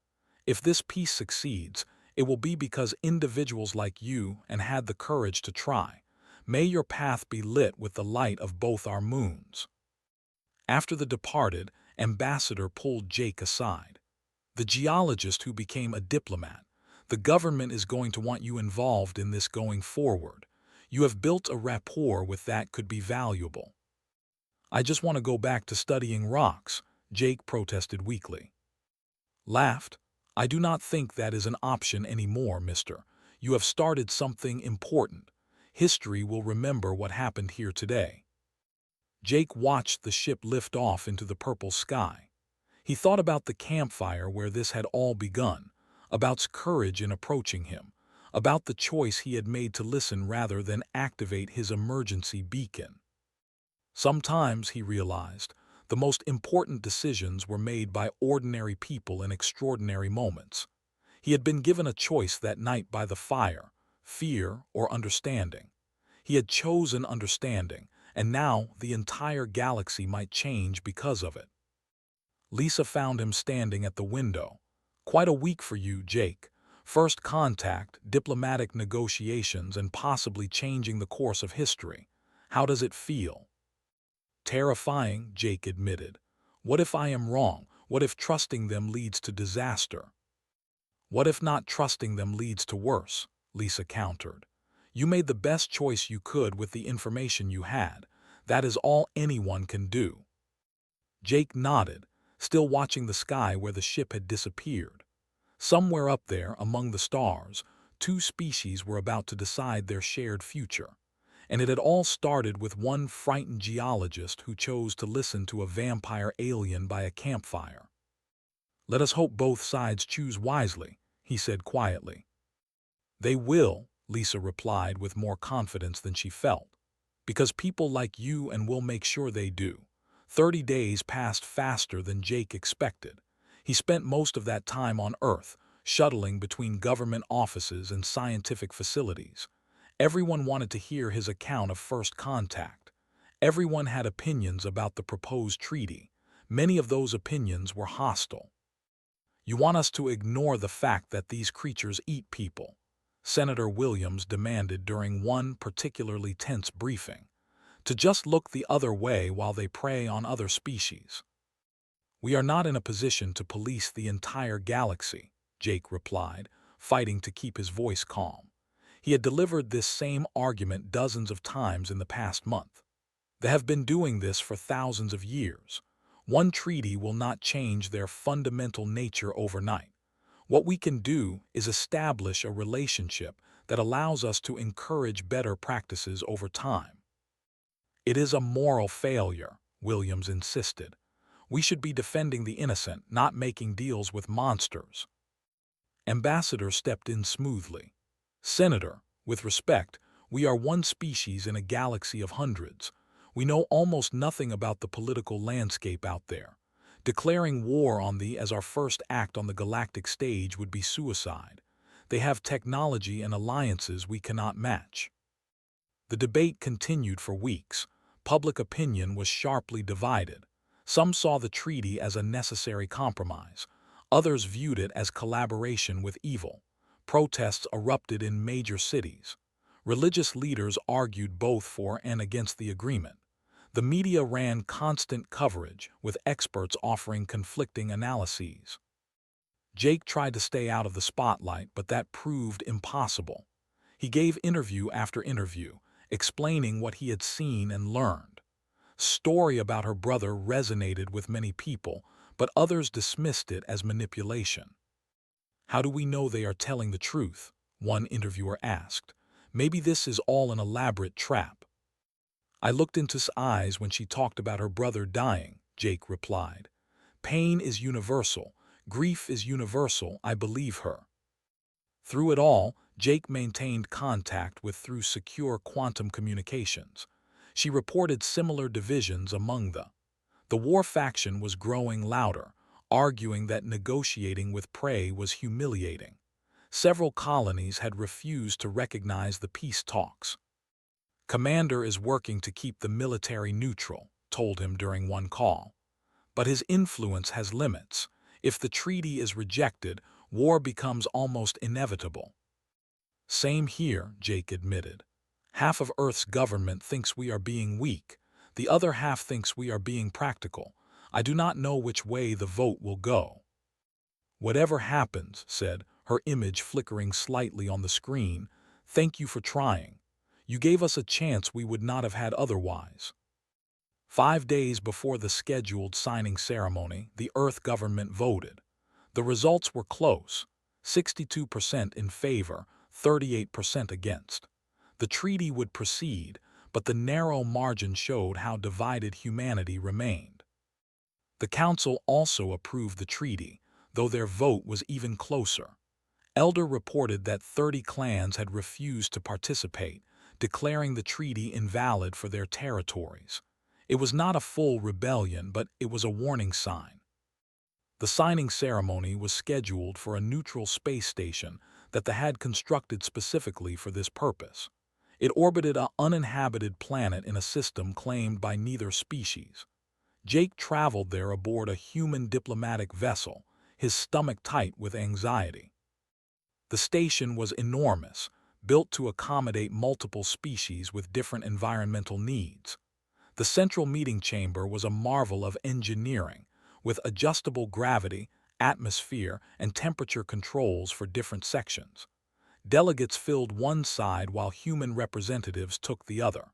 If this peace succeeds, it will be because individuals like you and had the courage to try. May your path be lit with the light of both our moons. After the departed, Ambassador pulled Jake aside. The geologist who became a diplomat. The government is going to want you involved in this going forward. You have built a rapport with that could be valuable. I just want to go back to studying rocks, Jake protested weakly. Laughed. I do not think that is an option anymore, mister. You have started something important. History will remember what happened here today. Jake watched the ship lift off into the purple sky. He thought about the campfire where this had all begun, about courage in approaching him, about the choice he had made to listen rather than activate his emergency beacon. Sometimes, he realized, the most important decisions were made by ordinary people in extraordinary moments. He had been given a choice that night by the fire, fear or understanding. He had chosen understanding, and now the entire galaxy might change because of it. Lisa found him standing at the window. Quite a week for you, Jake. First contact, diplomatic negotiations, and possibly changing the course of history. How does it feel? Terrifying, Jake admitted. What if I am wrong? What if trusting them leads to disaster? What if not trusting them leads to worse? Lisa countered. You made the best choice you could with the information you had. That is all anyone can do. Jake nodded, still watching the sky where the ship had disappeared. Somewhere up there, among the stars, two species were about to decide their shared future. And it had all started with one frightened geologist who chose to listen to a vampire alien by a campfire. Let us hope both sides choose wisely, he said quietly. They will, Lisa replied with more confidence than she felt. Because people like you and will make sure they do. 30 days passed faster than Jake expected. He spent most of that time on Earth, shuttling between government offices and scientific facilities. Everyone wanted to hear his account of first contact. Everyone had opinions about the proposed treaty. Many of those opinions were hostile. You want us to ignore the fact that these creatures eat people, Senator Williams demanded during one particularly tense briefing. To just look the other way while they prey on other species. We are not in a position to police the entire galaxy, Jake replied, fighting to keep his voice calm. He had delivered this same argument dozens of times in the past month. They have been doing this for thousands of years. One treaty will not change their fundamental nature overnight. What we can do is establish a relationship that allows us to encourage better practices over time. It is a moral failure, Williams insisted. We should be defending the innocent, not making deals with monsters. Ambassador stepped in smoothly. Senator, with respect, we are one species in a galaxy of hundreds. We know almost nothing about the political landscape out there. Declaring war on thee as our first act on the galactic stage would be suicide. They have technology and alliances we cannot match. The debate continued for weeks. Public opinion was sharply divided. Some saw the treaty as a necessary compromise. Others viewed it as collaboration with evil. Protests erupted in major cities. Religious leaders argued both for and against the agreement. The media ran constant coverage, with experts offering conflicting analyses. Jake tried to stay out of the spotlight, but that proved impossible. He gave interview after interview, explaining what he had seen and learned. Story about her brother resonated with many people, but others dismissed it as manipulation. "How do we know they are telling the truth?" one interviewer asked. "Maybe this is all an elaborate trap." "I looked into his eyes when she talked about her brother dying," Jake replied. "Pain is universal. Grief is universal. I believe her." Through it all, Jake maintained contact with through secure quantum communications. She reported similar divisions among the war faction was growing louder, arguing that negotiating with prey was humiliating. Several colonies had refused to recognize the peace talks. "Commander is working to keep the military neutral," told him during one call. "But his influence has limits. If the treaty is rejected, war becomes almost inevitable." "Same here," Jake admitted. "Half of Earth's government thinks we are being weak. The other half thinks we are being practical. I do not know which way the vote will go." "Whatever happens," said, her image flickering slightly on the screen, "thank you for trying. You gave us a chance we would not have had otherwise." 5 days before the scheduled signing ceremony, the Earth government voted. The results were close, 62% in favor, 38% against. The treaty would proceed, but the narrow margin showed how divided humanity remained. The Council also approved the treaty, though their vote was even closer. Elder reported that 30 clans had refused to participate, declaring the treaty invalid for their territories. It was not a full rebellion, but it was a warning sign. The signing ceremony was scheduled for a neutral space station that the had constructed specifically for this purpose. It orbited an uninhabited planet in a system claimed by neither species. Jake traveled there aboard a human diplomatic vessel, his stomach tight with anxiety. The station was enormous, built to accommodate multiple species with different environmental needs. The central meeting chamber was a marvel of engineering, with adjustable gravity, atmosphere, and temperature controls for different sections. Delegates filled one side while human representatives took the other.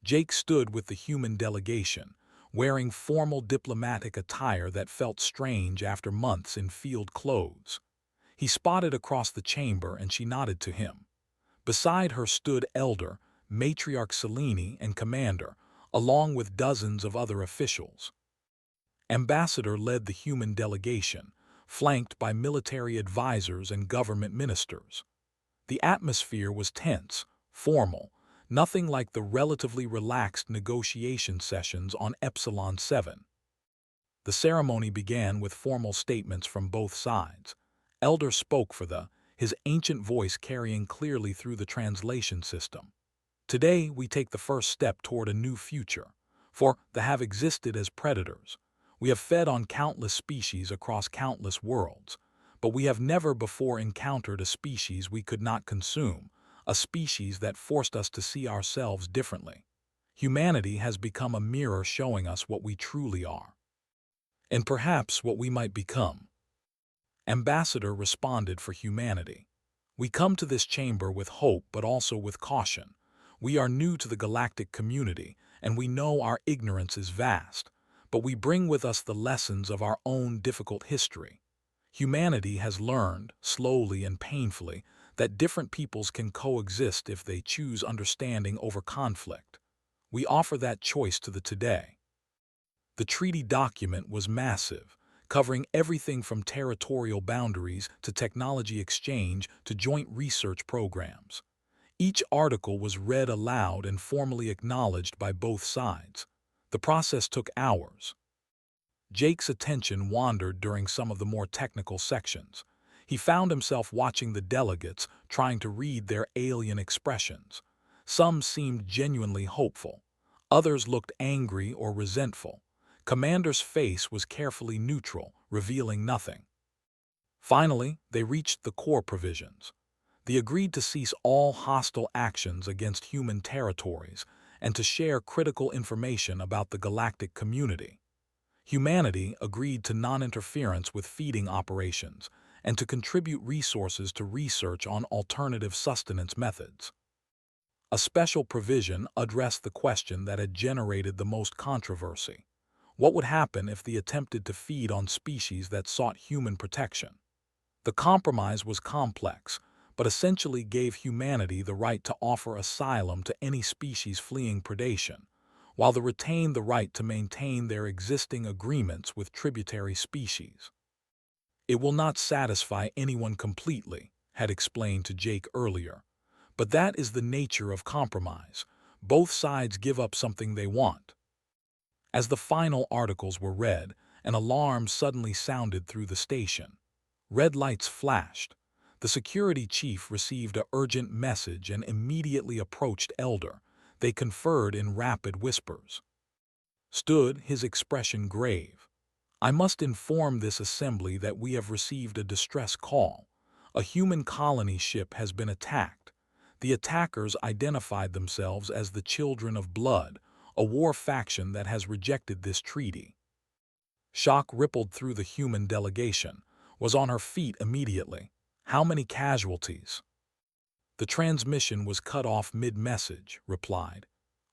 Jake stood with the human delegation, wearing formal diplomatic attire that felt strange after months in field clothes. He spotted across the chamber and she nodded to him. Beside her stood Elder, Matriarch Selene, and Commander, along with dozens of other officials. Ambassador led the human delegation, flanked by military advisors and government ministers. The atmosphere was tense, formal, nothing like the relatively relaxed negotiation sessions on Epsilon 7. The ceremony began with formal statements from both sides. Elder spoke for his ancient voice carrying clearly through the translation system. "Today we take the first step toward a new future, for the have existed as predators. We have fed on countless species across countless worlds, but we have never before encountered a species we could not consume, a species that forced us to see ourselves differently. Humanity has become a mirror showing us what we truly are, and perhaps what we might become." Ambassador responded for humanity. "We come to this chamber with hope but also with caution. We are new to the galactic community, and we know our ignorance is vast, but we bring with us the lessons of our own difficult history. Humanity has learned, slowly and painfully, that different peoples can coexist if they choose understanding over conflict. We offer that choice to the today." The treaty document was massive, covering everything from territorial boundaries to technology exchange to joint research programs. Each article was read aloud and formally acknowledged by both sides. The process took hours. Jake's attention wandered during some of the more technical sections. He found himself watching the delegates, trying to read their alien expressions. Some seemed genuinely hopeful. Others looked angry or resentful. Commander's face was carefully neutral, revealing nothing. Finally, they reached the core provisions. They agreed to cease all hostile actions against human territories and to share critical information about the galactic community. Humanity agreed to non-interference with feeding operations and to contribute resources to research on alternative sustenance methods. A special provision addressed the question that had generated the most controversy. What would happen if they attempted to feed on species that sought human protection? The compromise was complex, but essentially gave humanity the right to offer asylum to any species fleeing predation, while they retained the right to maintain their existing agreements with tributary species. It will not satisfy anyone completely, had explained to Jake earlier, but that is the nature of compromise. Both sides give up something they want. As the final articles were read, an alarm suddenly sounded through the station. Red lights flashed. The security chief received an urgent message and immediately approached Elder. They conferred in rapid whispers. Stood, his expression grave. I must inform this assembly that we have received a distress call. A human colony ship has been attacked. The attackers identified themselves as the Children of Blood, a war faction that has rejected this treaty. Shock rippled through the human delegation, was on her feet immediately. How many casualties? The transmission was cut off mid-message, replied.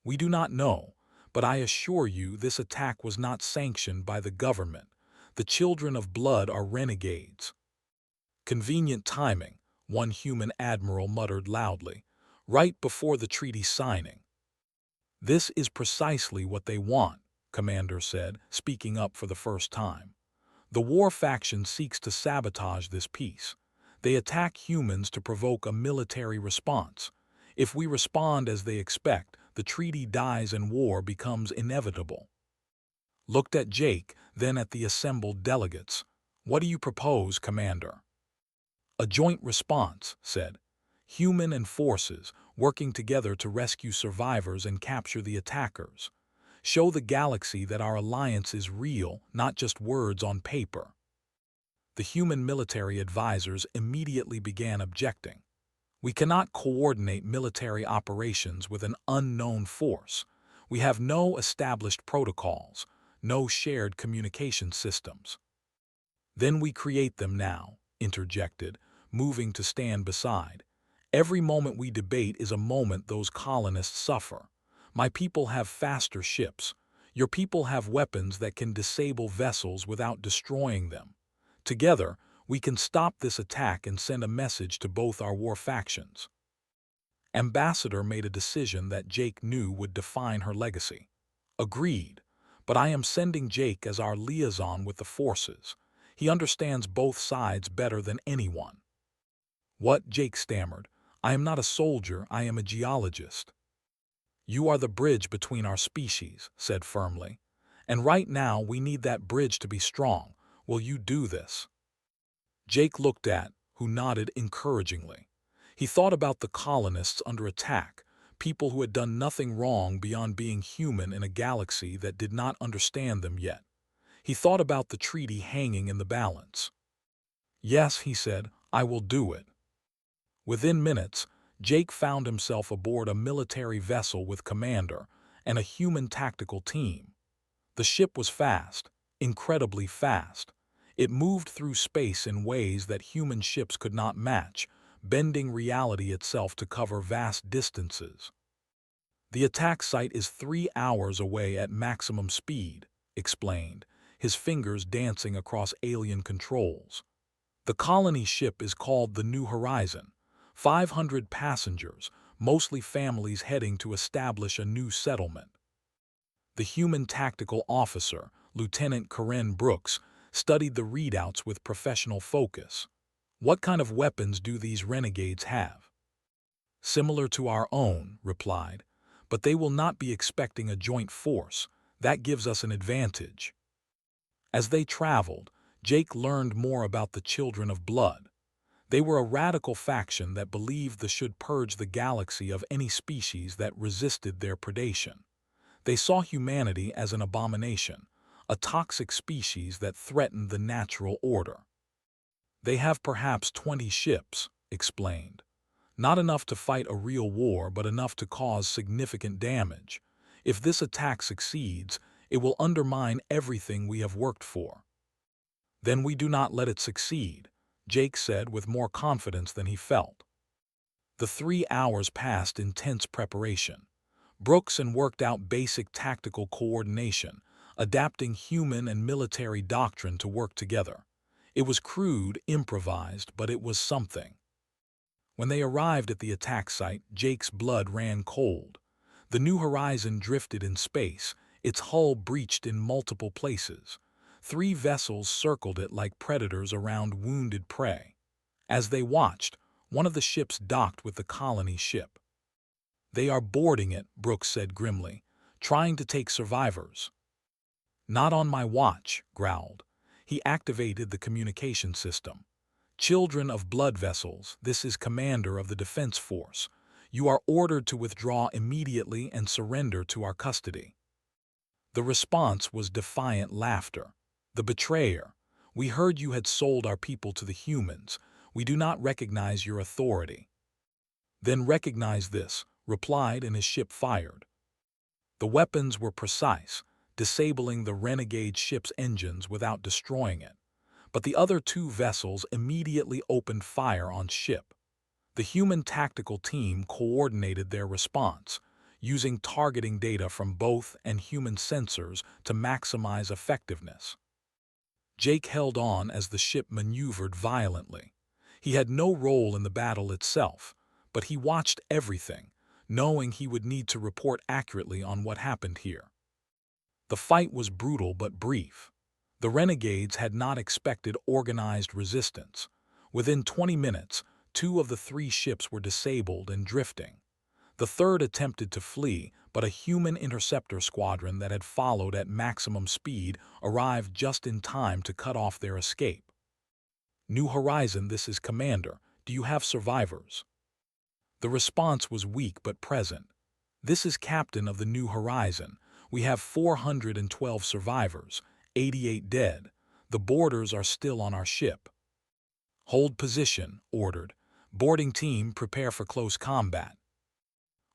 We do not know, but I assure you this attack was not sanctioned by the government. The Children of Blood are renegades. Convenient timing, one human admiral muttered loudly, right before the treaty signing. This is precisely what they want, Commander said, speaking up for the first time. The war faction seeks to sabotage this peace. They attack humans to provoke a military response. If we respond as they expect, the treaty dies and war becomes inevitable. Looked at Jake, then at the assembled delegates. What do you propose, Commander? A joint response, said. Human and forces, working together to rescue survivors and capture the attackers. Show the galaxy that our alliance is real, not just words on paper. The human military advisors immediately began objecting. We cannot coordinate military operations with an unknown force. We have no established protocols, no shared communication systems. Then we create them now, interjected, moving to stand beside. Every moment we debate is a moment those colonists suffer. My people have faster ships. Your people have weapons that can disable vessels without destroying them. Together, we can stop this attack and send a message to both our war factions. Ambassador made a decision that Jake knew would define her legacy. Agreed, but I am sending Jake as our liaison with the forces. He understands both sides better than anyone. What? Jake stammered. I am not a soldier, I am a geologist. You are the bridge between our species, said firmly. And right now we need that bridge to be strong. Will you do this? Jake looked at, who nodded encouragingly. He thought about the colonists under attack, people who had done nothing wrong beyond being human in a galaxy that did not understand them yet. He thought about the treaty hanging in the balance. Yes, he said, I will do it. Within minutes, Jake found himself aboard a military vessel with Commander and a human tactical team. The ship was fast, incredibly fast. It moved through space in ways that human ships could not match, bending reality itself to cover vast distances. The attack site is 3 hours away at maximum speed, explained, his fingers dancing across alien controls. The colony ship is called the New Horizon. 500 passengers, mostly families heading to establish a new settlement. The human tactical officer, Lieutenant Corinne Brooks, studied the readouts with professional focus. What kind of weapons do these renegades have? Similar to our own, replied, but they will not be expecting a joint force. That gives us an advantage. As they traveled, Jake learned more about the Children of Blood. They were a radical faction that believed they should purge the galaxy of any species that resisted their predation. They saw humanity as an abomination, a toxic species that threatened the natural order. They have perhaps 20 ships, explained. Not enough to fight a real war, but enough to cause significant damage. If this attack succeeds, it will undermine everything we have worked for. Then we do not let it succeed, Jake said with more confidence than he felt. The 3 hours passed in tense preparation. Brooks and worked out basic tactical coordination, adapting human and military doctrine to work together. It was crude, improvised, but it was something. When they arrived at the attack site, Jake's blood ran cold. The New Horizon drifted in space, its hull breached in multiple places. 3 vessels circled it like predators around wounded prey. As they watched, one of the ships docked with the colony ship. "They are boarding it," Brooks said grimly, "trying to take survivors." "Not on my watch," growled. He activated the communication system. "Children of blood vessels, this is Commander of the Defense Force. You are ordered to withdraw immediately and surrender to our custody." The response was defiant laughter. "The betrayer! We heard you had sold our people to the humans. We do not recognize your authority." "Then recognize this," replied, and his ship fired. The weapons were precise, disabling the renegade ship's engines without destroying it. But the other 2 vessels immediately opened fire on ship. The human tactical team coordinated their response, using targeting data from both and human sensors to maximize effectiveness. Jake held on as the ship maneuvered violently. He had no role in the battle itself, but he watched everything, knowing he would need to report accurately on what happened here. The fight was brutal but brief. The renegades had not expected organized resistance. Within 20 minutes, 2 of the 3 ships were disabled and drifting. The third attempted to flee, but a human interceptor squadron that had followed at maximum speed arrived just in time to cut off their escape. "New Horizon, this is Commander. Do you have survivors?" The response was weak but present. "This is Captain of the New Horizon. We have 412 survivors, 88 dead. The boarders are still on our ship." "Hold position," ordered. "Boarding team, prepare for close combat."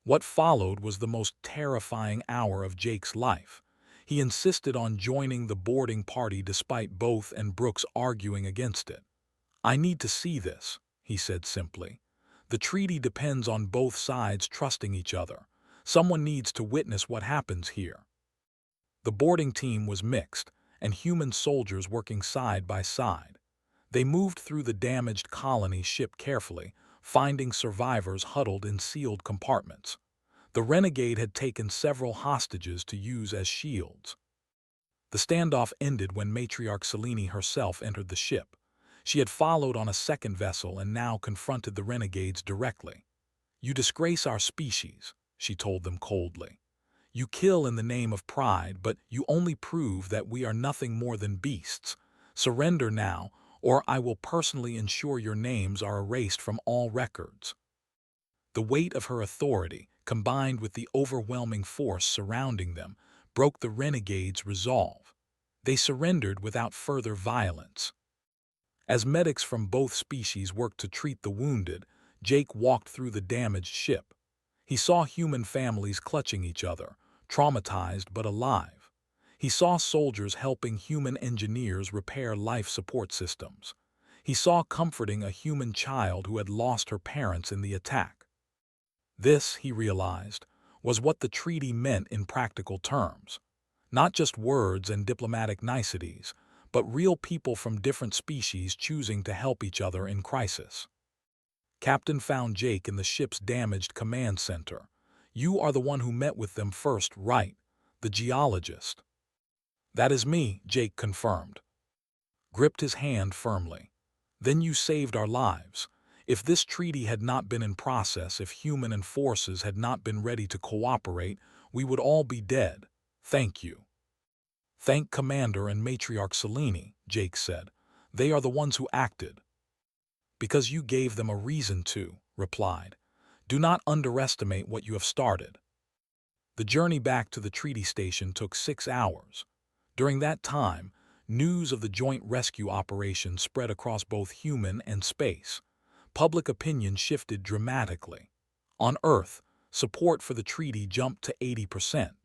What followed was the most terrifying hour of Jake's life. He insisted on joining the boarding party despite both and Brooks arguing against it. "I need to see this," he said simply. "The treaty depends on both sides trusting each other. Someone needs to witness what happens here." The boarding team was mixed, and human soldiers working side by side. They moved through the damaged colony ship carefully, finding survivors huddled in sealed compartments. The renegade had taken several hostages to use as shields. The standoff ended when Matriarch Selene herself entered the ship. She had followed on a second vessel and now confronted the renegades directly. "You disgrace our species," she told them coldly. "You kill in the name of pride, but you only prove that we are nothing more than beasts. Surrender now, or I will personally ensure your names are erased from all records." The weight of her authority, combined with the overwhelming force surrounding them, broke the renegades' resolve. They surrendered without further violence. As medics from both species worked to treat the wounded, Jake walked through the damaged ship. He saw human families clutching each other, traumatized but alive. He saw soldiers helping human engineers repair life support systems. He saw comforting a human child who had lost her parents in the attack. This, he realized, was what the treaty meant in practical terms. Not just words and diplomatic niceties, but real people from different species choosing to help each other in crisis. Captain found Jake in the ship's damaged command center. "You are the one who met with them first, right? The geologist." "That is me," Jake confirmed. Gripped his hand firmly. "Then you saved our lives. If this treaty had not been in process, if human and forces had not been ready to cooperate, we would all be dead. Thank you." "Thank Commander and Matriarch Selene," Jake said. "They are the ones who acted." "Because you gave them a reason to," replied. "Do not underestimate what you have started." The journey back to the treaty station took 6 hours. During that time, news of the joint rescue operation spread across both human and space. Public opinion shifted dramatically. On Earth, support for the treaty jumped to 80%.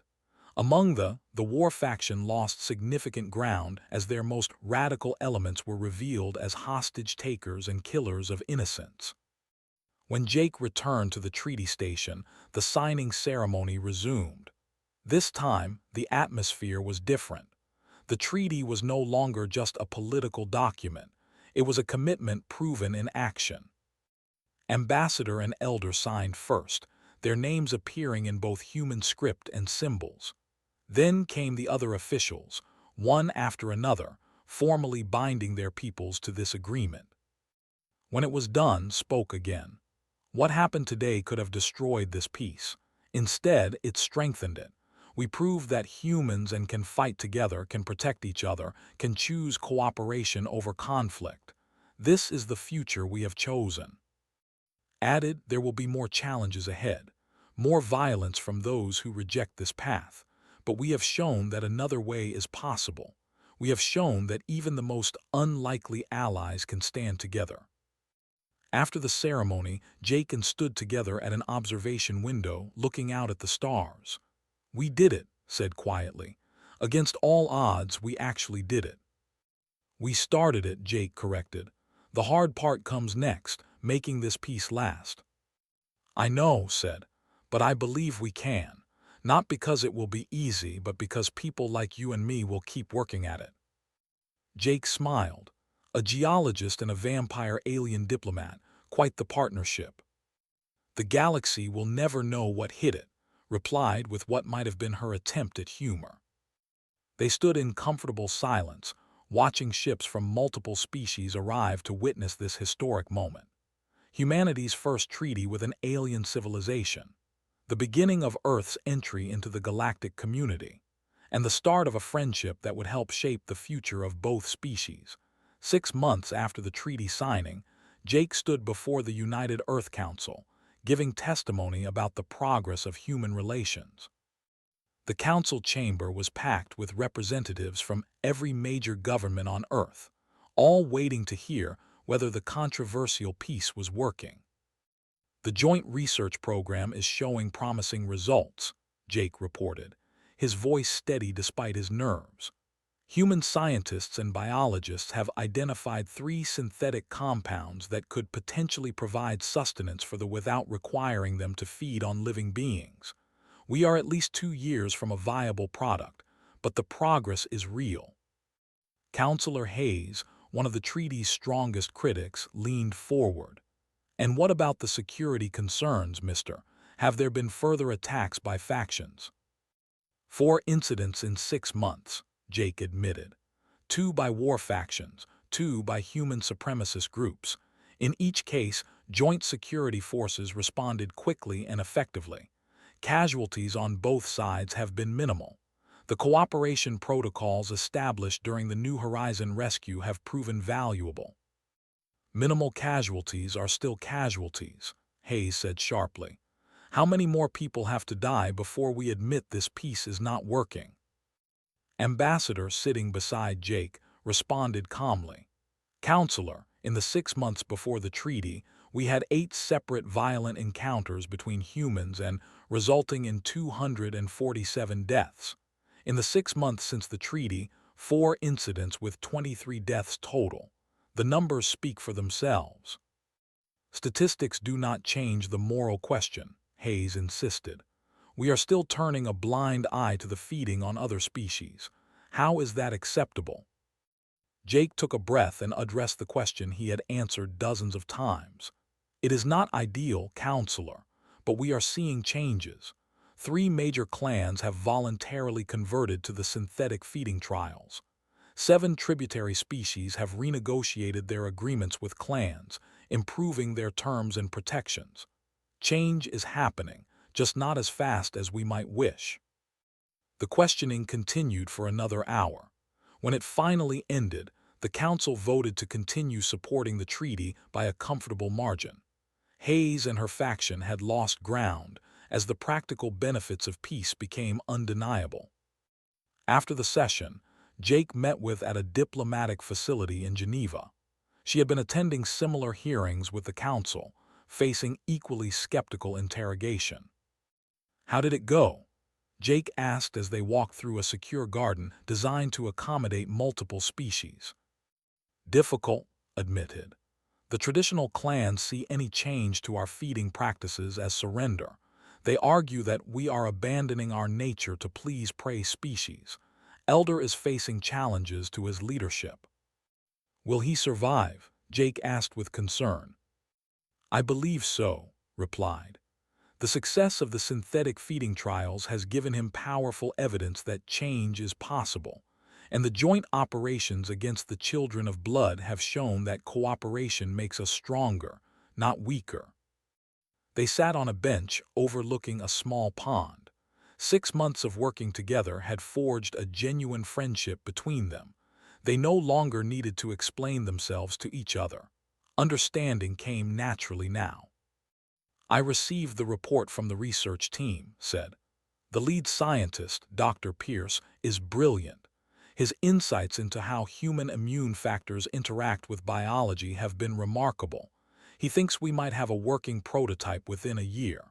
Among the war faction lost significant ground as their most radical elements were revealed as hostage takers and killers of innocents. When Jake returned to the treaty station, the signing ceremony resumed. This time, the atmosphere was different. The treaty was no longer just a political document. It was a commitment proven in action. Ambassador and Elder signed first, their names appearing in both human script and symbols. Then came the other officials, one after another, formally binding their peoples to this agreement. When it was done, spoke again. What happened today could have destroyed this peace. Instead, it strengthened it. We proved that humans can fight together, can protect each other, can choose cooperation over conflict. This is the future we have chosen. Added, there will be more challenges ahead, more violence from those who reject this path. But we have shown that another way is possible. We have shown that even the most unlikely allies can stand together. After the ceremony, Jake stood together at an observation window, looking out at the stars. "We did it," said quietly. "Against all odds, we actually did it." "We started it," Jake corrected. "The hard part comes next, making this peace last." "I know," said, "but I believe we can. Not because it will be easy, but because people like you and me will keep working at it." Jake smiled. A geologist and a vampire alien diplomat, quite the partnership. "The galaxy will never know what hit it," replied with what might have been her attempt at humor. They stood in comfortable silence, watching ships from multiple species arrive to witness this historic moment. Humanity's first treaty with an alien civilization, the beginning of Earth's entry into the galactic community, and the start of a friendship that would help shape the future of both species. 6 months after the treaty signing, Jake stood before the United Earth Council, giving testimony about the progress of human relations. The council chamber was packed with representatives from every major government on Earth, all waiting to hear whether the controversial peace was working. "The joint research program is showing promising results," Jake reported, his voice steady despite his nerves. "Human scientists and biologists have identified 3 synthetic compounds that could potentially provide sustenance for the without requiring them to feed on living beings. We are at least 2 years from a viable product, but the progress is real." Counselor Hayes, one of the treaty's strongest critics, leaned forward. "And what about the security concerns, mister? Have there been further attacks by factions?" 4 incidents in 6 months, Jake admitted. 2 by war factions, 2 by human supremacist groups. In each case, joint security forces responded quickly and effectively. Casualties on both sides have been minimal. The cooperation protocols established during the New Horizon rescue have proven valuable. "Minimal casualties are still casualties," Hayes said sharply. "How many more people have to die before we admit this peace is not working?" Ambassador, sitting beside Jake, responded calmly. "Counselor, in the 6 months before the treaty, we had 8 separate violent encounters between humans and resulting in 247 deaths. In the 6 months since the treaty, 4 incidents with 23 deaths total. The numbers speak for themselves." "Statistics do not change the moral question," Hayes insisted. "We are still turning a blind eye to the feeding on other species. How is that acceptable?" Jake took a breath and addressed the question he had answered dozens of times. "It is not ideal, Counselor, but we are seeing changes. 3 major clans have voluntarily converted to the synthetic feeding trials. 7 tributary species have renegotiated their agreements with clans, improving their terms and protections. Change is happening, just not as fast as we might wish." The questioning continued for another hour. When it finally ended, the council voted to continue supporting the treaty by a comfortable margin. Hayes and her faction had lost ground as the practical benefits of peace became undeniable. After the session, Jake met with at a diplomatic facility in Geneva. She had been attending similar hearings with the council, facing equally skeptical interrogation. "How did it go?" Jake asked as they walked through a secure garden designed to accommodate multiple species. "Difficult," admitted. The traditional clans see any change to our feeding practices as surrender. They argue that we are abandoning our nature to please prey species. Elder is facing challenges to his leadership. Will he survive? Jake asked with concern. I believe so, replied. The success of the synthetic feeding trials has given him powerful evidence that change is possible, and the joint operations against the children of blood have shown that cooperation makes us stronger, not weaker. They sat on a bench overlooking a small pond. 6 months of working together had forged a genuine friendship between them. They no longer needed to explain themselves to each other. Understanding came naturally now. I received the report from the research team, said. The lead scientist, Dr. Pierce, is brilliant. His insights into how human immune factors interact with biology have been remarkable. He thinks we might have a working prototype within a year.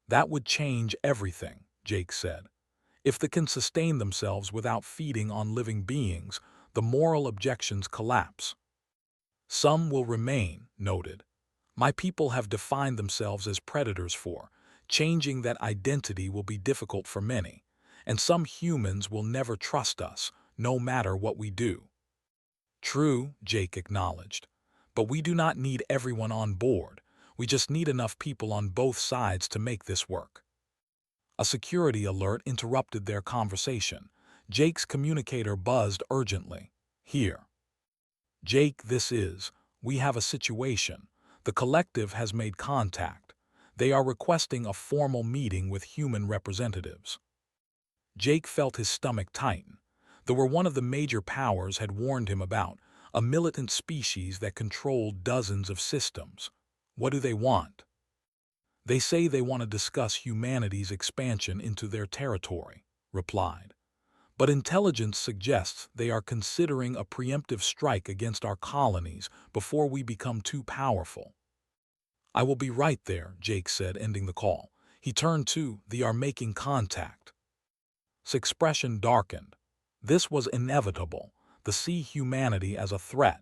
That would change everything, Jake said. If they can sustain themselves without feeding on living beings, the moral objections collapse. Some will remain, noted. My people have defined themselves as predators for. Changing that identity will be difficult for many, and some humans will never trust us, no matter what we do. True, Jake acknowledged. But we do not need everyone on board. We just need enough people on both sides to make this work. A security alert interrupted their conversation. Jake's communicator buzzed urgently. Here. Jake, we have a situation. The collective has made contact. They are requesting a formal meeting with human representatives. Jake felt his stomach tighten. There were one of the major powers had warned him about, a militant species that controlled dozens of systems. What do they want? They say they want to discuss humanity's expansion into their territory, replied. But intelligence suggests they are considering a preemptive strike against our colonies before we become too powerful. I will be right there, Jake said, ending the call. He turned to, they are making contact. His expression darkened. This was inevitable. They see humanity as a threat.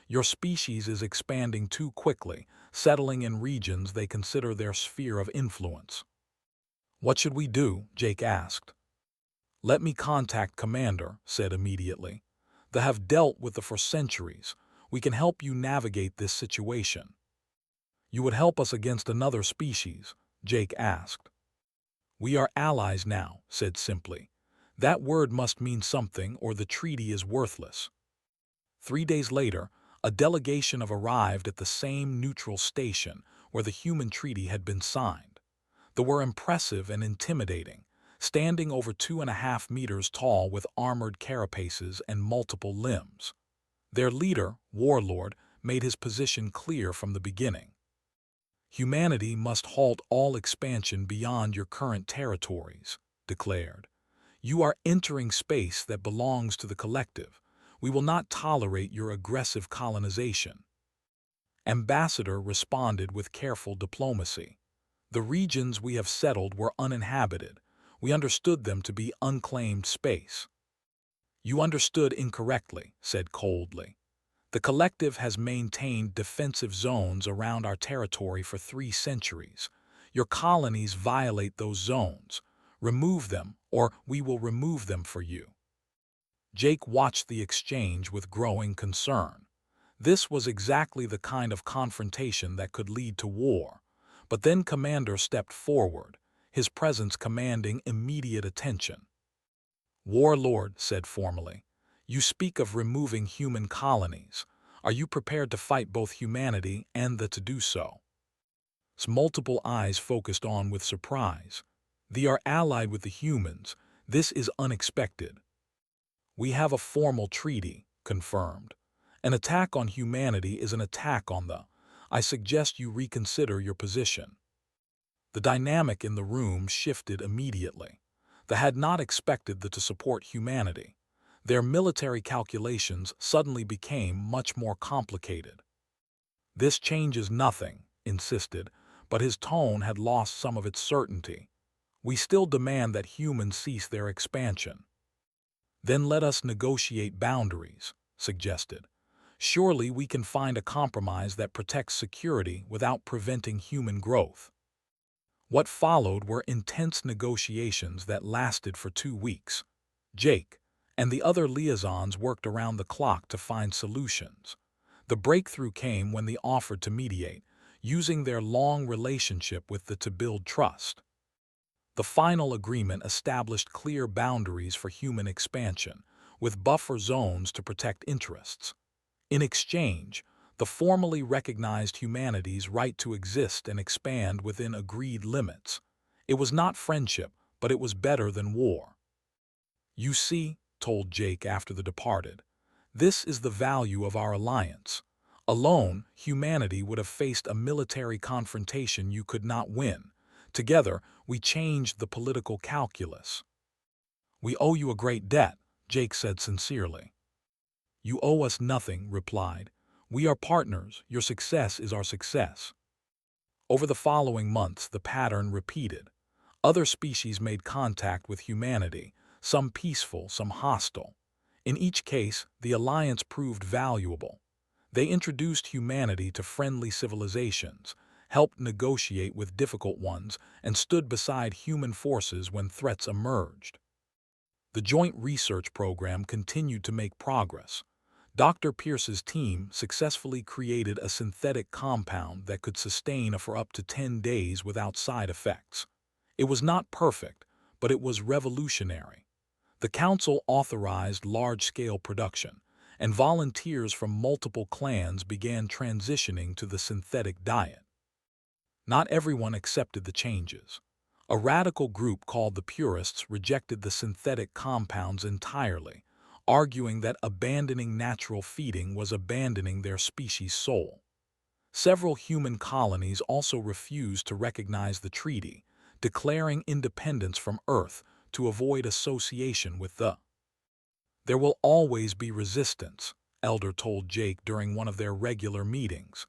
Your species is expanding too quickly, settling in regions they consider their sphere of influence. What should we do? Jake asked. Let me contact Commander, said immediately. They have dealt with it for centuries. We can help you navigate this situation. You would help us against another species? Jake asked. We are allies now, said simply. That word must mean something or the treaty is worthless. 3 days later, a delegation arrived at the same neutral station where the human treaty had been signed. They were impressive and intimidating, standing over 2.5 meters tall with armored carapaces and multiple limbs. Their leader, Warlord, made his position clear from the beginning. Humanity must halt all expansion beyond your current territories, declared. You are entering space that belongs to the collective. We will not tolerate your aggressive colonization. Ambassador responded with careful diplomacy. The regions we have settled were uninhabited. We understood them to be unclaimed space. You understood incorrectly, said coldly. The collective has maintained defensive zones around our territory for 3 centuries. Your colonies violate those zones. Remove them, or we will remove them for you. Jake watched the exchange with growing concern. This was exactly the kind of confrontation that could lead to war. But then Commander stepped forward, his presence commanding immediate attention. Warlord said formally, you speak of removing human colonies. Are you prepared to fight both humanity and to do so? His multiple eyes focused on with surprise. They are allied with the humans. This is unexpected. We have a formal treaty, confirmed. An attack on humanity is an attack on the. I suggest you reconsider your position. The dynamic in the room shifted immediately. They had not expected to support humanity. Their military calculations suddenly became much more complicated. This changes nothing, insisted, but his tone had lost some of its certainty. We still demand that humans cease their expansion. Then let us negotiate boundaries, suggested. Surely we can find a compromise that protects security without preventing human growth. What followed were intense negotiations that lasted for 2 weeks. Jake and the other liaisons worked around the clock to find solutions. The breakthrough came when they offered to mediate, using their long relationship with to build trust. The final agreement established clear boundaries for human expansion, with buffer zones to protect interests. In exchange, the formally recognized humanity's right to exist and expand within agreed limits. It was not friendship, but it was better than war. "You see," told Jake after they departed, "this is the value of our alliance. Alone, humanity would have faced a military confrontation you could not win. Together, we changed the political calculus." "We owe you a great debt," Jake said sincerely. "You owe us nothing," replied. "We are partners. Your success is our success." Over the following months, the pattern repeated. Other species made contact with humanity, some peaceful, some hostile. In each case, the alliance proved valuable. They introduced humanity to friendly civilizations, helped negotiate with difficult ones, and stood beside human forces when threats emerged. The joint research program continued to make progress. Dr. Pierce's team successfully created a synthetic compound that could sustain for up to 10 days without side effects. It was not perfect, but it was revolutionary. The council authorized large-scale production, and volunteers from multiple clans began transitioning to the synthetic diet. Not everyone accepted the changes. A radical group called the Purists rejected the synthetic compounds entirely, arguing that abandoning natural feeding was abandoning their species' soul. Several human colonies also refused to recognize the treaty, declaring independence from Earth to avoid association with the. "There will always be resistance," Elder told Jake during one of their regular meetings.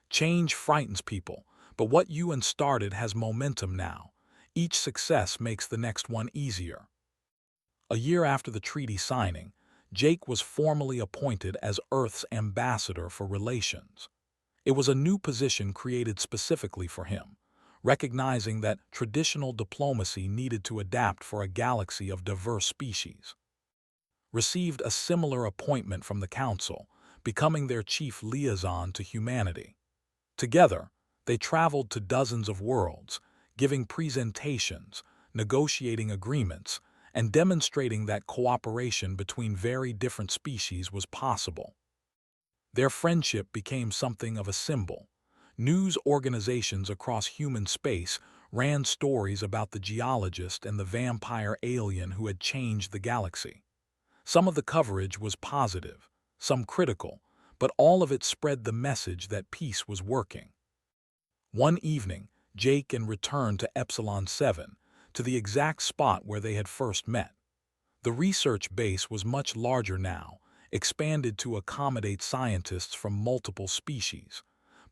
"Change frightens people, but what you started has momentum now. Each success makes the next one easier." A year after the treaty signing, Jake was formally appointed as Earth's ambassador for relations. It was a new position created specifically for him, recognizing that traditional diplomacy needed to adapt for a galaxy of diverse species. Received a similar appointment from the Council, becoming their chief liaison to humanity. Together, they traveled to dozens of worlds, giving presentations, negotiating agreements, and demonstrating that cooperation between very different species was possible. Their friendship became something of a symbol. News organizations across human space ran stories about the geologist and the vampire alien who had changed the galaxy. Some of the coverage was positive, some critical, but all of it spread the message that peace was working. One evening, Jake returned to Epsilon 7, to the exact spot where they had first met. The research base was much larger now, expanded to accommodate scientists from multiple species,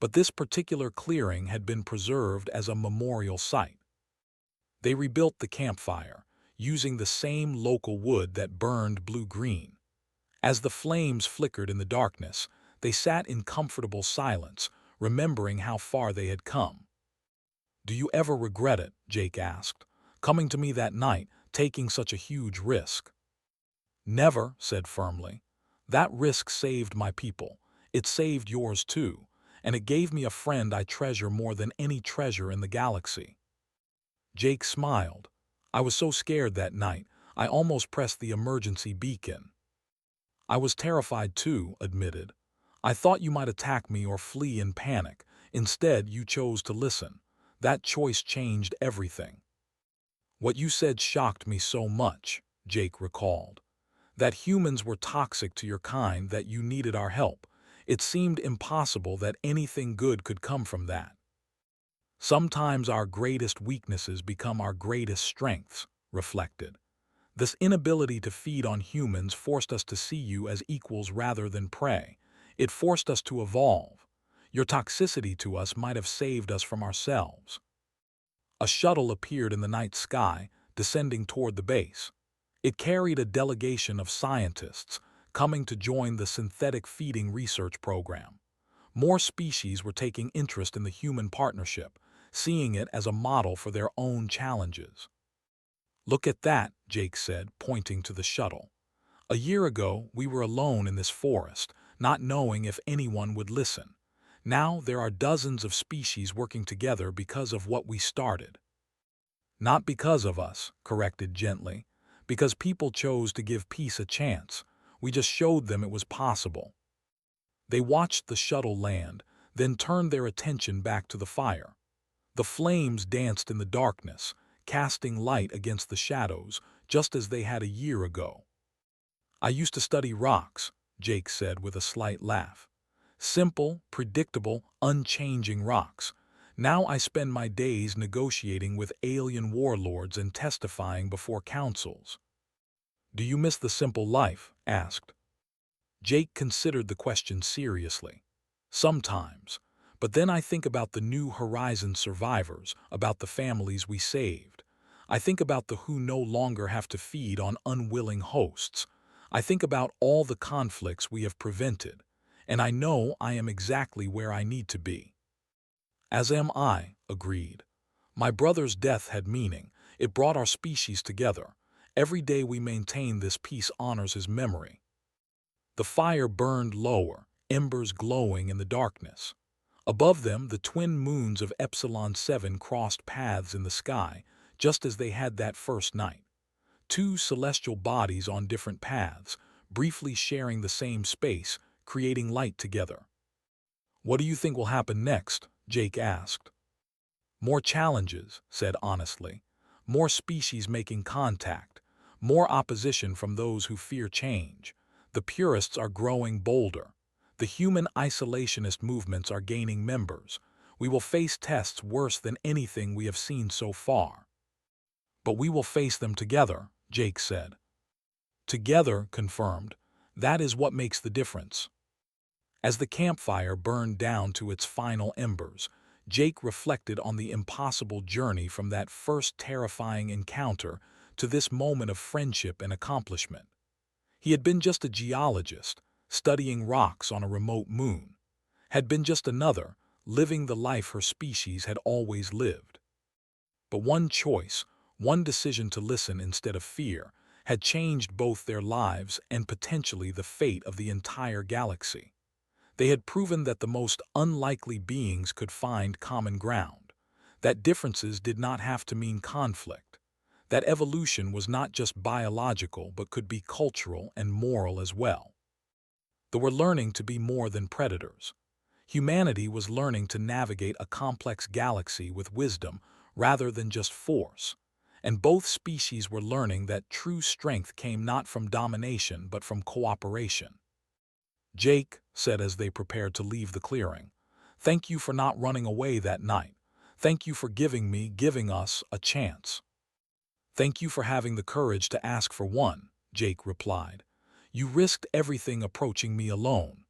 but this particular clearing had been preserved as a memorial site. They rebuilt the campfire, using the same local wood that burned blue-green. As the flames flickered in the darkness, they sat in comfortable silence, remembering how far they had come. "Do you ever regret it?" Jake asked, "coming to me that night, taking such a huge risk?" "Never," said firmly. "That risk saved my people. It saved yours too, and it gave me a friend I treasure more than any treasure in the galaxy." Jake smiled. "I was so scared that night, I almost pressed the emergency beacon." "I was terrified too," admitted. "I thought you might attack me or flee in panic. Instead, you chose to listen. That choice changed everything." "What you said shocked me so much," Jake recalled. "That humans were toxic to your kind, that you needed our help. It seemed impossible that anything good could come from that." "Sometimes our greatest weaknesses become our greatest strengths," reflected. "This inability to feed on humans forced us to see you as equals rather than prey. It forced us to evolve. Your toxicity to us might have saved us from ourselves." A shuttle appeared in the night sky, descending toward the base. It carried a delegation of scientists, coming to join the synthetic feeding research program. More species were taking interest in the human partnership, seeing it as a model for their own challenges. "Look at that," Jake said, pointing to the shuttle. "A year ago, we were alone in this forest, not knowing if anyone would listen. Now there are dozens of species working together because of what we started." "Not because of us," corrected gently, "because people chose to give peace a chance. We just showed them it was possible." They watched the shuttle land, then turned their attention back to the fire. The flames danced in the darkness, casting light against the shadows, just as they had a year ago. "I used to study rocks," Jake said with a slight laugh. "Simple, predictable, unchanging rocks. Now I spend my days negotiating with alien warlords and testifying before councils." "Do you miss the simple life?" asked. Jake considered the question seriously. "Sometimes. But then I think about the New Horizons survivors, about the families we saved. I think about the who no longer have to feed on unwilling hosts. I think about all the conflicts we have prevented, and I know I am exactly where I need to be." "As am I," agreed. "My brother's death had meaning. It brought our species together. Every day we maintain this peace honors his memory." The fire burned lower, embers glowing in the darkness. Above them, the twin moons of Epsilon 7 crossed paths in the sky, just as they had that first night. Two celestial bodies on different paths, briefly sharing the same space, creating light together. "What do you think will happen next?" Jake asked. "More challenges," said honestly. "More species making contact. More opposition from those who fear change. The purists are growing bolder. The human isolationist movements are gaining members. We will face tests worse than anything we have seen so far." "But we will face them together," Jake said. "Together," confirmed. "That is what makes the difference." As the campfire burned down to its final embers, Jake reflected on the impossible journey from that first terrifying encounter to this moment of friendship and accomplishment. He had been just a geologist, studying rocks on a remote moon. Had been just another, living the life her species had always lived. But one choice, one decision to listen instead of fear, had changed both their lives and potentially the fate of the entire galaxy. They had proven that the most unlikely beings could find common ground, that differences did not have to mean conflict, that evolution was not just biological but could be cultural and moral as well. They were learning to be more than predators. Humanity was learning to navigate a complex galaxy with wisdom rather than just force, and both species were learning that true strength came not from domination but from cooperation. "Jake," said as they prepared to leave the clearing, "thank you for not running away that night. Thank you for giving us a chance." "Thank you for having the courage to ask for one," Jake replied. "You risked everything approaching me alone."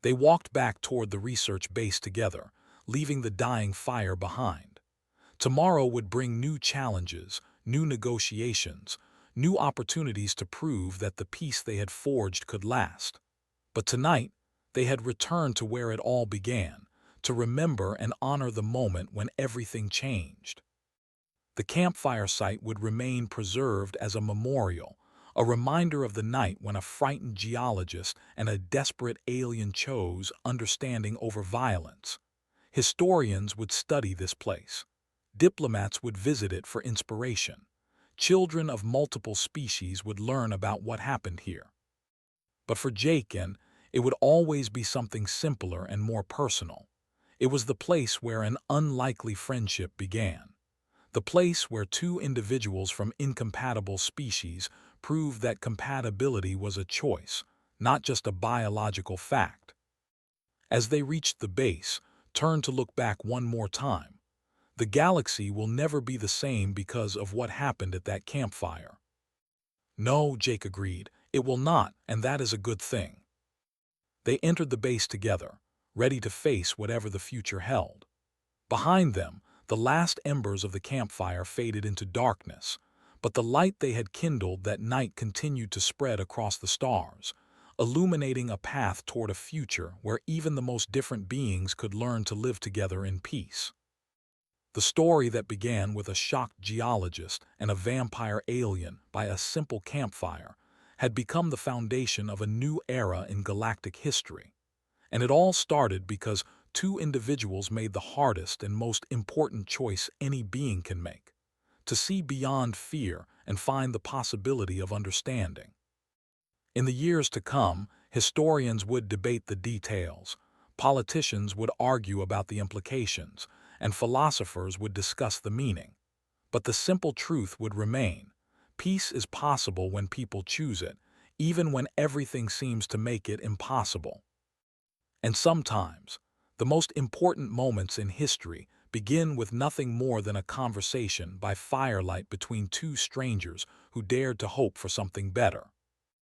They walked back toward the research base together, leaving the dying fire behind. Tomorrow would bring new challenges, new negotiations, new opportunities to prove that the peace they had forged could last. But tonight, they had returned to where it all began, to remember and honor the moment when everything changed. The campfire site would remain preserved as a memorial, a reminder of the night when a frightened geologist and a desperate alien chose understanding over violence. Historians would study this place. Diplomats would visit it for inspiration. Children of multiple species would learn about what happened here. But for Jake, it would always be something simpler and more personal. It was the place where an unlikely friendship began. The place where two individuals from incompatible species proved that compatibility was a choice, not just a biological fact. As they reached the base, turned to look back one more time. The galaxy will never be the same because of what happened at that campfire. "No," Jake agreed, "it will not, and that is a good thing." They entered the base together, ready to face whatever the future held. Behind them, the last embers of the campfire faded into darkness, but the light they had kindled that night continued to spread across the stars, illuminating a path toward a future where even the most different beings could learn to live together in peace. The story that began with a shocked geologist and a vampire alien by a simple campfire had become the foundation of a new era in galactic history. And it all started because two individuals made the hardest and most important choice any being can make: to see beyond fear and find the possibility of understanding. In the years to come, historians would debate the details, politicians would argue about the implications, and philosophers would discuss the meaning. But the simple truth would remain: peace is possible when people choose it, even when everything seems to make it impossible. And sometimes, the most important moments in history begin with nothing more than a conversation by firelight between two strangers who dared to hope for something better.